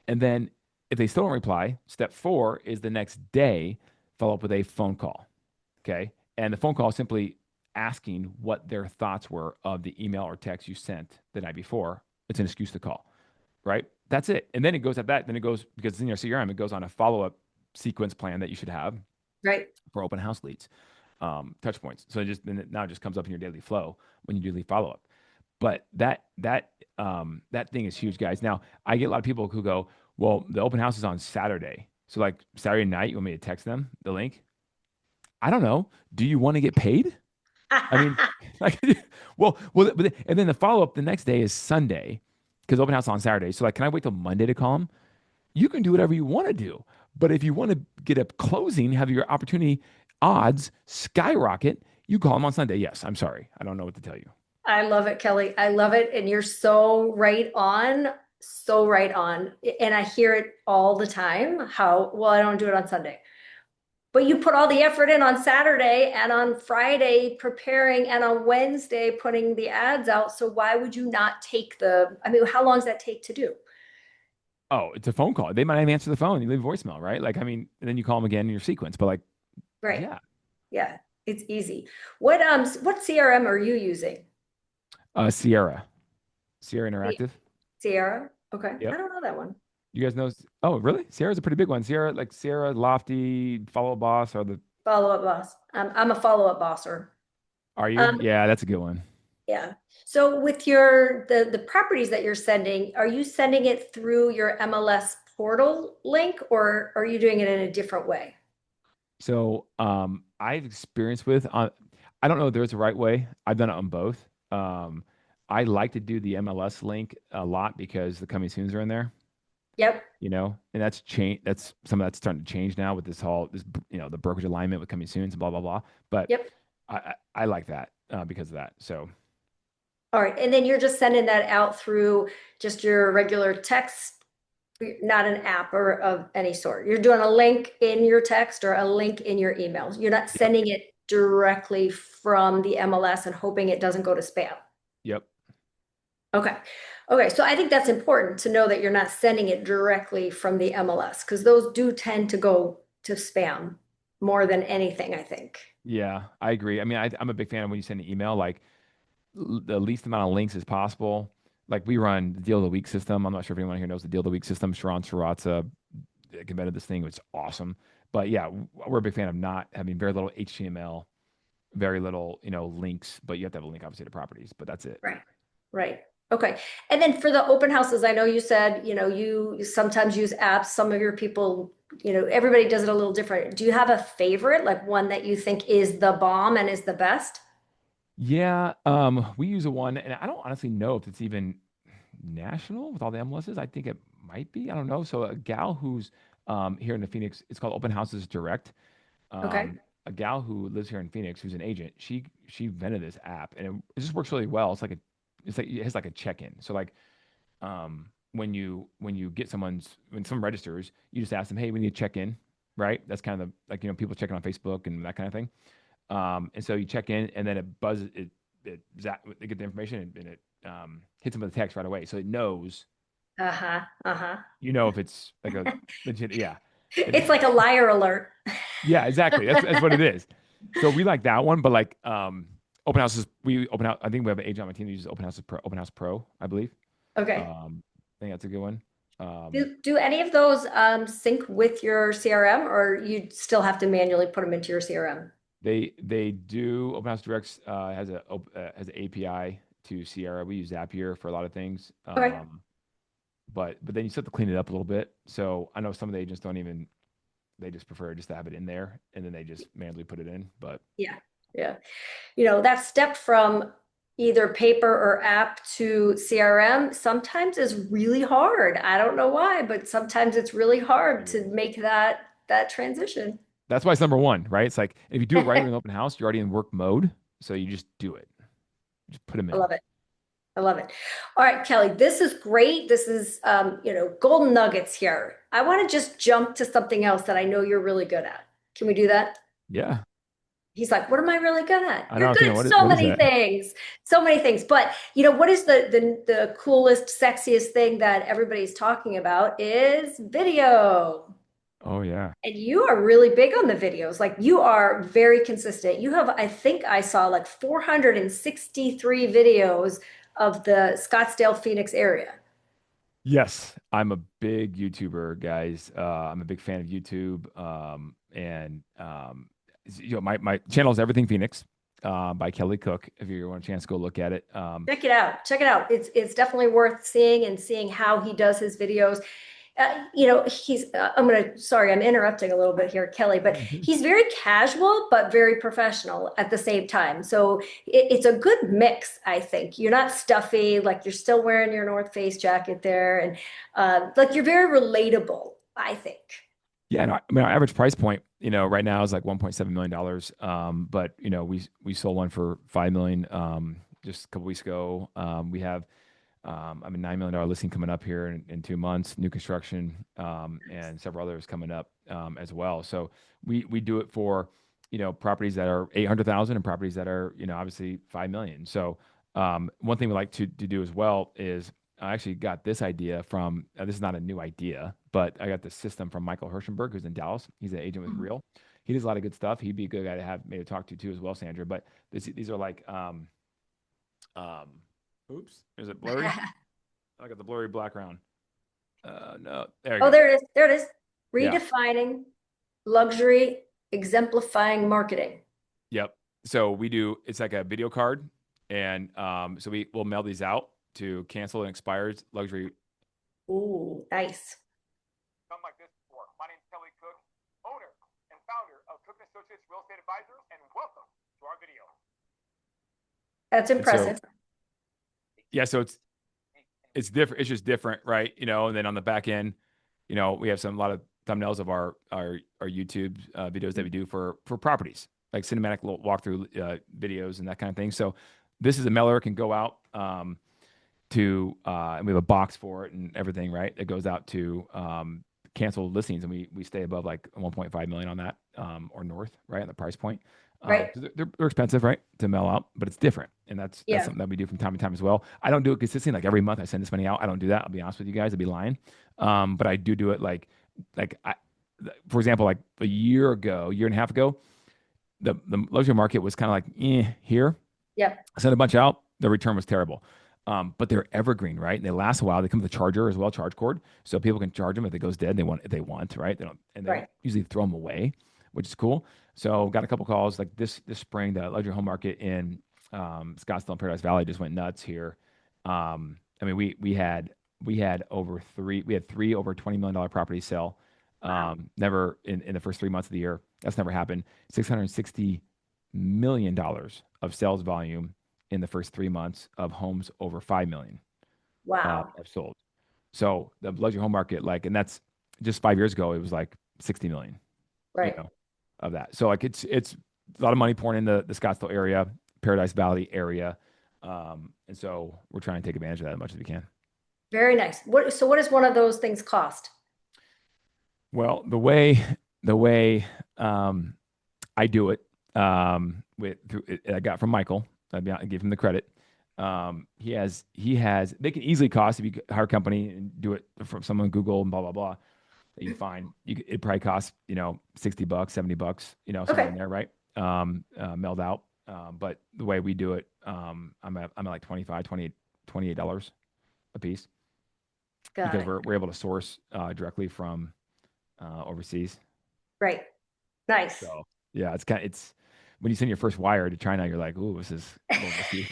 And then if they still don't reply, step four is the next day, follow up with a phone call. Okay. And the phone call is simply asking what their thoughts were of the email or text you sent the night before. It's an excuse to call, right? That's it. And then it goes at that. Then it goes, because it's in your CRM, it goes on a follow up sequence plan that you should have Right. for open house leads, touch points. So it just then it now just comes up in your daily flow when you do lead follow up. But that thing is huge, guys. Now I get a lot of people who go, well, the open house is on Saturday. So like Saturday night, you want me to text them the link? I don't know. Do you want to get paid? I mean, like, and then the follow up the next day is Sunday because open house on Saturday. So like, can I wait till Monday to call them? You can do whatever you want to do. But if you want to get a closing, have your opportunity odds skyrocket, you call them on Sunday. Yes, I'm sorry. I don't know what to tell you. I love it, Kelly. I love it. And you're so right on, so right on. And I hear it all the time how, well, I don't do it on Sunday. But you put all the effort in on Saturday and on Friday preparing and on Wednesday putting the ads out. So why would you not take I mean, how long does that take to do? Oh, it's a phone call. They might not even answer the phone. You leave a voicemail, right? Like, I mean, and then you call them again in your sequence. But like, Right. yeah, Yeah, it's easy. What CRM are you using? Sierra, Sierra Si- Interactive. Sierra? Okay. I Yep. don't know that one. You guys know? Oh, really? Sierra's a pretty big one. Sierra, like Sierra, Lofty, Follow Up Boss, are the? Follow-up boss. I'm a follow-up bosser. Are you? Um, Yeah, that's a good one. yeah. So with the properties that you're sending, are you sending it through your MLS portal link or are you doing it in a different way? So, I've experienced with I don't know if there's a right way. I've done it on both. I like to do the MLS link a lot because the coming soons are in there. Yep. And that's change. That's some of that's starting to change now with the brokerage alignment with coming soons and blah blah blah. But Yep. I like that because of that. So All right. And then you're just sending that out through just your regular text, not an app or of any sort. You're doing a link in your text or a link in your emails. You're not yep, sending it directly from the MLS and hoping it doesn't go to spam. yep, Okay. Okay. So I think that's important to know that you're not sending it directly from the MLS because those do tend to go to spam more than anything, I think. yeah. I agree. I mean, I'm a big fan of when you send an email, like the least amount of links as possible. Like we run the deal of the week system. I'm not sure if anyone here knows the deal of the week system. Sharon Saratza invented this thing. It's awesome. But yeah, we're a big fan of not having very little HTML, very little, links, but you have to have a link obviously to properties, but that's it. Right. Right. Okay. And then for the open houses, I know you said, you sometimes use apps. Some of your people, everybody does it a little different. Do you have a favorite, like one that you think is the bomb and is the best? Yeah, we use a one, and I don't honestly know if it's even national with all the MLSs. I think it might be. I don't know. So a gal who's here in the Phoenix, it's called Open Houses Direct. Okay. A gal who lives here in Phoenix, who's an agent, she invented this app, and it just works really well. It's like it has like a check-in. So like when you get when someone registers, you just ask them, hey, we need to check in, right? That's kind of like people checking on Facebook and that kind of thing. And so you check in, and then it buzzes they get the information, and it hits them with a text right away, so it knows. Uh-huh. Uh-huh. If it's like a legit, yeah, It's it, like a liar alert. yeah, exactly. That's what it is. So we like that one, but like open houses, we open out. I think we have an agent on my team that uses Open House Pro, I believe. Okay. I think that's a good one. Do any of those sync with your CRM or you still have to manually put them into your CRM? They do. Open House Directs has an API to Sierra. We use Zapier for a lot of things. Okay. But then you still have to clean it up a little bit. So I know some of the agents don't even, they just prefer just to have it in there, and then they just manually put it in. But Yeah. Yeah. That step from either paper or app to CRM sometimes is really hard. I don't know why, but sometimes it's really hard it to is. make that transition. That's why it's number one, right? It's like if you do it right with an open house, you're already in work mode. So you just do it. Just put them I in. love it. I love it. All right, Kelly, this is great. This is golden nuggets here. I want to just jump to something else that I know you're really good at. Can we do that? Yeah. He's like, what am I really good at? I know. You're I was good thinking, at what so is many that? things, so many things. But what is the coolest, sexiest thing that everybody's talking about is video. Oh yeah. And you are really big on the videos. Like you are very consistent. You have, I think I saw like 463 videos of the Scottsdale, Phoenix area. Yes, I'm a big YouTuber, guys. I'm a big fan of YouTube. My channel is Everything Phoenix, by Kelly Cook. If you want a chance, go look at it. Check it out. Check it out. It's definitely worth seeing and seeing how he does his videos. I'm sorry, I'm interrupting a little bit here, Kelly, but he's very casual, but very professional at the same time. So it's a good mix, I think. You're not stuffy, like you're still wearing your North Face jacket there. And like you're very relatable, I think. Yeah, no, I mean, our average price point, right now is like $1.7 million. But we sold one for 5 million just a couple weeks ago. We have I mean, $9 million listing coming up here in 2 months, new construction, and several others coming up as well. So we do it for properties that are 800,000 and properties that are obviously 5 million. So one thing we like to do as well is I actually got this idea from this is not a new idea, but I got this system from Michael Hirschenberg, who's in Dallas. He's an agent with Mhm. Real. He does a lot of good stuff. He'd be a good guy to have maybe talk to too as well, Sandra. But these are like um, oops, is it blurry? I got the blurry background. No, there you Oh, go. there it is. There it is. Yeah. Redefining luxury, exemplifying marketing. Yep. So it's like a video card. And so we'll mail these out to cancel and expired luxury. Ooh, nice. Something like this before. My name's Kelly Cook, owner and founder of Cook and Associates Real Estate Advisors, and welcome to our video. That's And so, impressive. yeah, so it's different. It's just different, right? And then on the back end, we have a lot of thumbnails of our YouTube videos that we do for properties, like cinematic walkthrough videos and that kind of thing. So this is a mailer can go out and we have a box for it and everything, right? It goes out to canceled listings, and we stay above like 1.5 million on that or north, right, on the price point. Right. 'Cause they're expensive, right, to mail out, but it's different, and that's Yeah. something that we do from time to time as well. I don't do it consistently, like every month I send this money out. I don't do that. I'll be honest with you guys. I'd be lying. But I do it like for example, like a year and a half ago, the luxury market was kind of like here. Yeah. I sent a bunch out. The return was terrible. But they're evergreen, right? And they last a while. They come with a charger as well, charge cord, so people can charge them if it goes dead. If they want, right? They don't Right. usually throw them away, which is cool. So got a couple calls like this spring. The luxury home market in Scottsdale and Paradise Valley just went nuts here. I mean, we had three over $20 million properties sell. Wow. Never in the first 3 months of the year. That's never happened. $660 million of sales volume in the first 3 months of homes over 5 million Wow. are sold. So the luxury home market, like, and that's just 5 years ago, it was like 60 million, you Right. know, of that. So like it's a lot of money pouring in the Scottsdale area, Paradise Valley area. And so we're trying to take advantage of that as much as we can. Very nice. What does one of those things cost? Well, the way I do it I got from Michael. I give him the credit. He has they can easily cost if you hire a company and do it from someone Google and blah blah blah that you find it probably costs $60, $70, somewhere in Okay. there, right? Mailed out. But the way we do it, I'm at like 25, 28 $28 a piece Got because it. we're able to source directly from overseas. Right. Nice. So yeah, it's when you send your first wire to China, you're like, ooh, this is a little risky.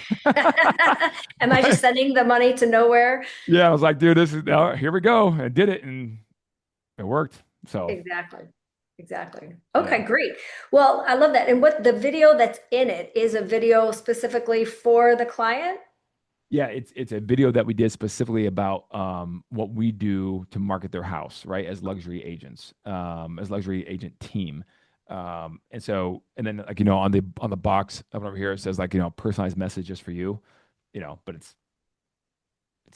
Am I just But sending the money to nowhere? yeah, I was like, dude, this is here we go. I did it and it worked. So Exactly. Exactly. yeah. Okay, great. Well, I love that. And what the video that's in it is a video specifically for the client? Yeah, it's a video that we did specifically about what we do to market their house, right? As luxury agents, as luxury agent team. And then like on the box up over here it says like personalized message just for you, but it's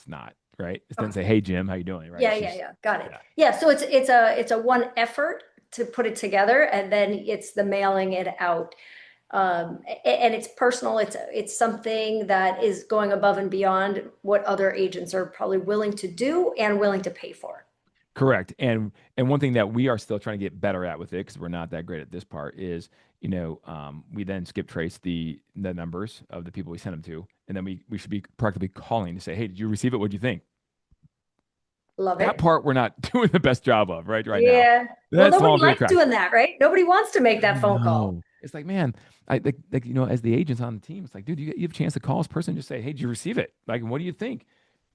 not, right? It doesn't Okay. say, "Hey Jim, how you doing?" Right? Yeah, It's yeah, just yeah. Got it. yeah. Yeah, so it's a one effort to put it together and then it's the mailing it out. And it's personal. It's something that is going above and beyond what other agents are probably willing to do and willing to pay for. Correct. And one thing that we are still trying to get better at with it, because we're not that great at this part, is we then skip trace the numbers of the people we send them to, and then we should be practically calling to say, hey, did you receive it? What do you think? Love That it. part we're not doing the best job of right now. Yeah. Well, That nobody small likes bureaucratic. doing that, right? Nobody wants to make I that phone call. know. It's like, man, I as the agents on the team, it's like, dude, you have a chance to call this person and just say, hey, did you receive it? Like, what do you think?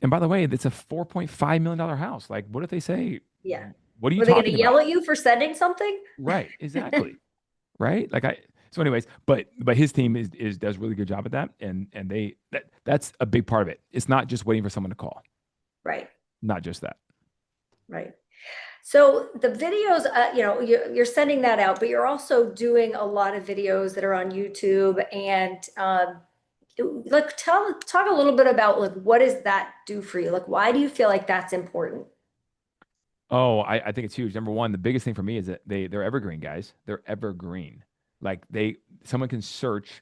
And by the way, it's a $4.5 million house. Like, what if they say, Yeah. what are you Were they going to talking yell about? at you for sending something? Right, exactly. Right. So anyways, but his team is does a really good job at that. And that's a big part of it. It's not just waiting for someone to call. Right. Not just that. Right. So the videos, you're sending that out, but you're also doing a lot of videos that are on YouTube. And like, talk a little bit about like what does that do for you? Like, why do you feel like that's important? Oh, I think it's huge. Number one, the biggest thing for me is that they're evergreen, guys. They're evergreen. Like someone can search,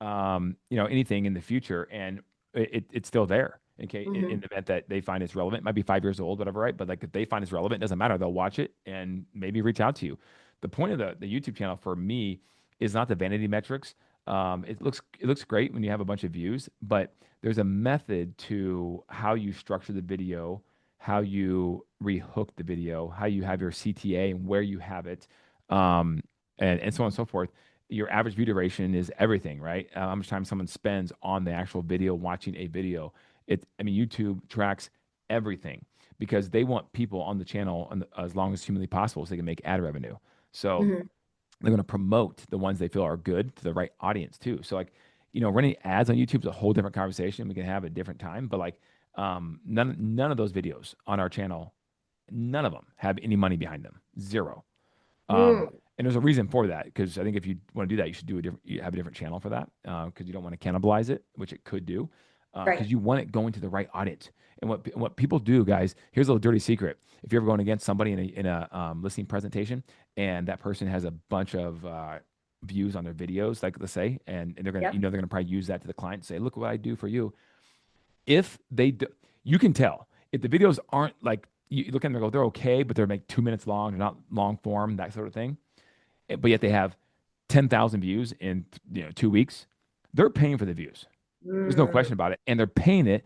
anything in the future, and it's still there. Okay, in Hmm. the event that they find it's relevant, it might be 5 years old, whatever, right? But like if they find it's relevant, it doesn't matter. They'll watch it and maybe reach out to you. The point of the YouTube channel for me is not the vanity metrics. It looks great when you have a bunch of views, but there's a method to how you structure the video, how you rehook the video, how you have your CTA and where you have it, um, and so on and so forth. Your average view duration is everything, right? How much time someone spends on the actual video, watching a video. I mean, YouTube tracks everything because they want people on the channel as long as humanly possible so they can make ad revenue. So Hmm. they're going to promote the ones they feel are good to the right audience too. So like, running ads on YouTube is a whole different conversation. We can have a different time, but like, none of those videos on our channel, none of them have any money behind them. Zero. Um, Mm, and there's a reason for that because I think if you want to do that, you should you have a different channel for that because you don't want to cannibalize it, which it could do, because right. you want it going to the right audience. And what people do, guys, here's a little dirty secret: if you're ever going against somebody in a listing presentation, and that person has a bunch of views on their videos, like let's say, and they're gonna, Yep. they're gonna probably use that to the client and say, look what I do for you. If they do, you can tell if the videos aren't like you look at them and go, they're okay, but they're like 2 minutes long, they're not long form, that sort of thing, but yet they have 10,000 views in 2 weeks. They're paying for the views. There's no Mm, question about it, and they're paying it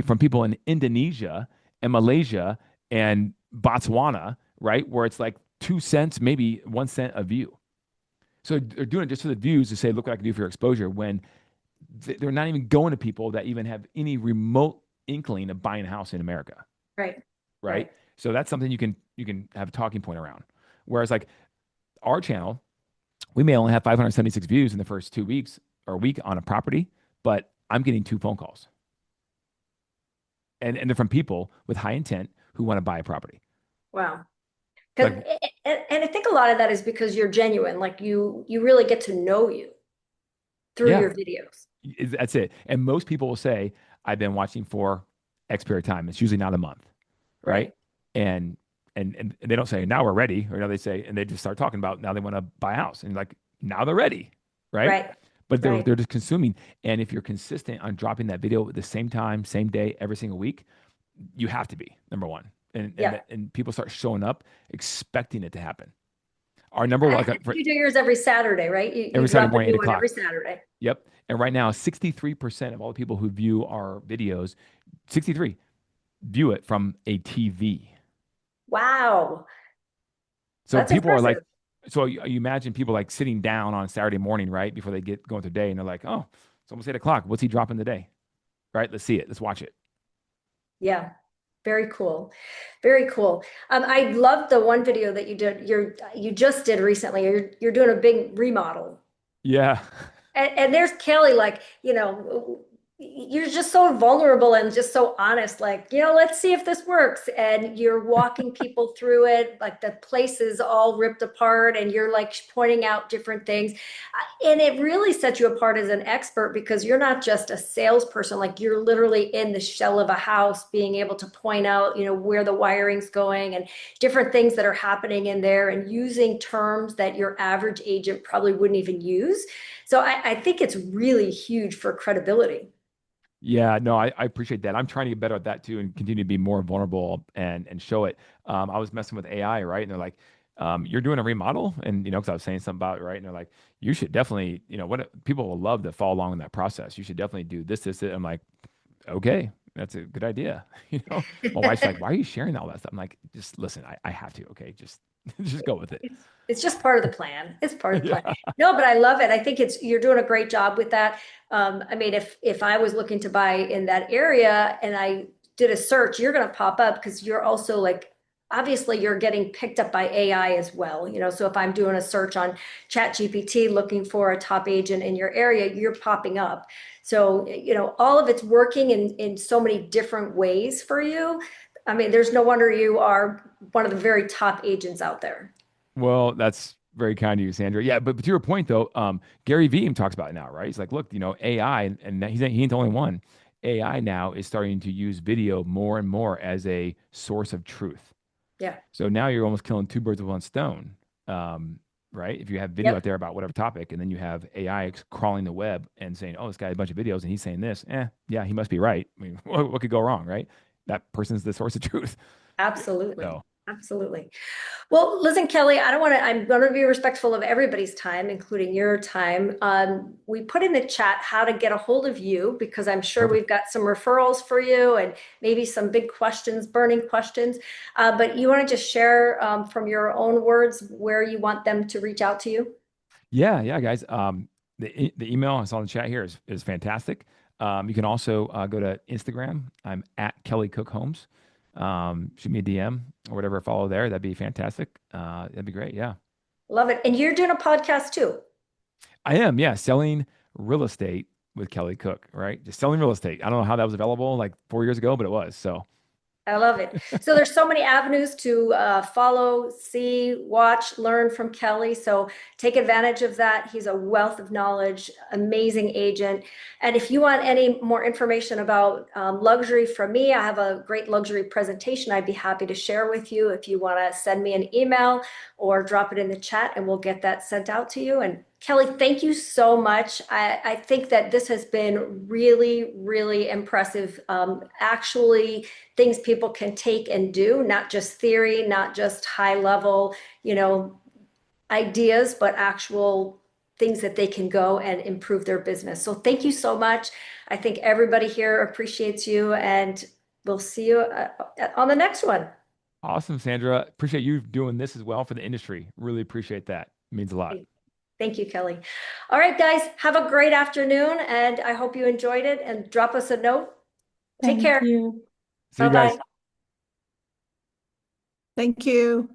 from people in Indonesia and Malaysia and Botswana, right, where it's like 2 cents, maybe 1 cent a view. So they're doing it just for the views to say, look what I can do for your exposure. When they're not even going to people that even have any remote inkling of buying a house in America, right. right? Right. So that's something you can have a talking point around. Whereas like our channel, we may only have 576 views in the first 2 weeks or a week on a property, but I'm getting 2 phone calls, and they're from people with high intent who want to buy a property. Wow. Like, Because and I think a lot of that is because you're genuine. Like you really get to know you through yeah, your videos. that's it. And most people will say, I've been watching for X period of time. It's usually not a month, right? Right. And and they don't say now we're ready, or now they say, and they just start talking about now they want to buy a house, and like now they're ready, right? Right. But they're Right. they're just consuming. And if you're consistent on dropping that video at the same time, same day, every single week, you have to be number one. Yeah. And people start showing up expecting it to happen. Our number I one, think like, you do yours every Saturday, right? You every Saturday drop a morning, new eight one every o'clock. Saturday. Yep. And right now, 63% of all the people who view our videos, 63 view it from a TV. Wow. So That's people are like, impressive. so you imagine people like sitting down on Saturday morning, right, before they get going with their day, and they're like, oh, it's almost 8 o'clock. What's he dropping today? Right? Let's see it. Let's watch it. Yeah. Very cool. Very cool. I love the one video that you just did recently. You're doing a big remodel. Yeah. And there's Kelly, like, you're just so vulnerable and just so honest, like, let's see if this works. And you're walking people through it, like the place is all ripped apart, and you're like pointing out different things. And it really sets you apart as an expert because you're not just a salesperson, like you're literally in the shell of a house, being able to point out, where the wiring's going and different things that are happening in there and using terms that your average agent probably wouldn't even use. So I think it's really huge for credibility. Yeah, no, I appreciate that. I'm trying to get better at that too and continue to be more vulnerable and show it. I was messing with AI, right? And they're like, you're doing a remodel, and because I was saying something about it, right? And they're like, you should definitely, what people will love to follow along in that process. You should definitely do this, this, this. I'm like, okay, that's a good idea. My wife's like, why are you sharing all that stuff? I'm like, just listen, I have to. Okay, just just go with it. It's just part of the plan. It's part of the plan. Yeah. No, but I love it. I think you're doing a great job with that. I mean, if I was looking to buy in that area and I did a search, you're going to pop up because you're also like, obviously you're getting picked up by AI as well. So if I'm doing a search on ChatGPT looking for a top agent in your area, you're popping up. So, all of it's working in so many different ways for you. I mean, there's no wonder you are one of the very top agents out there. Well, that's very kind of you, Sandra. Yeah, but to your point though, Gary Vee talks about it now, right? He's like, look, AI, and he ain't the only one. AI now is starting to use video more and more as a source of truth. Yeah. So now you're almost killing two birds with one stone, right? If you have video out Yep. there about whatever topic, and then you have AI crawling the web and saying, "Oh, this guy has a bunch of videos, and he's saying this," yeah, he must be right. I mean, what could go wrong, right? That person's the source of truth. Absolutely. So Absolutely. Well, listen, Kelly, I'm going to be respectful of everybody's time, including your time. We put in the chat how to get a hold of you because I'm sure perfect. we've got some referrals for you and maybe some big questions, burning questions. But you want to just share from your own words where you want them to reach out to you? Yeah, yeah, guys. The email I saw in the chat here is fantastic. You can also go to Instagram. I'm at Kelly Cook Homes. Shoot me a DM or whatever. Follow there. That'd be fantastic. That'd be great. Yeah, Love it. And you're doing a podcast too. I am. Yeah, selling real estate with Kelly Cook. Right, just selling real estate. I don't know how that was available like 4 years ago, but it was. So I love it. So there's so many avenues to follow, see, watch, learn from Kelly. So take advantage of that. He's a wealth of knowledge, amazing agent. And if you want any more information about luxury from me, I have a great luxury presentation I'd be happy to share with you if you want to send me an email or drop it in the chat and we'll get that sent out to you. And Kelly, thank you so much. I think that this has been really, really impressive. Actually, things people can take and do, not just theory, not just high level, ideas, but actual things that they can go and improve their business. So thank you so much. I think everybody here appreciates you and we'll see you on the next one. awesome, Sandra. Appreciate you doing this as well for the industry. Really appreciate that. It means a lot. Thank you, Kelly. All right, guys, have a great afternoon and I hope you enjoyed it and drop us a note. Take Thank care. you. See you Bye-bye. guys. Thank you.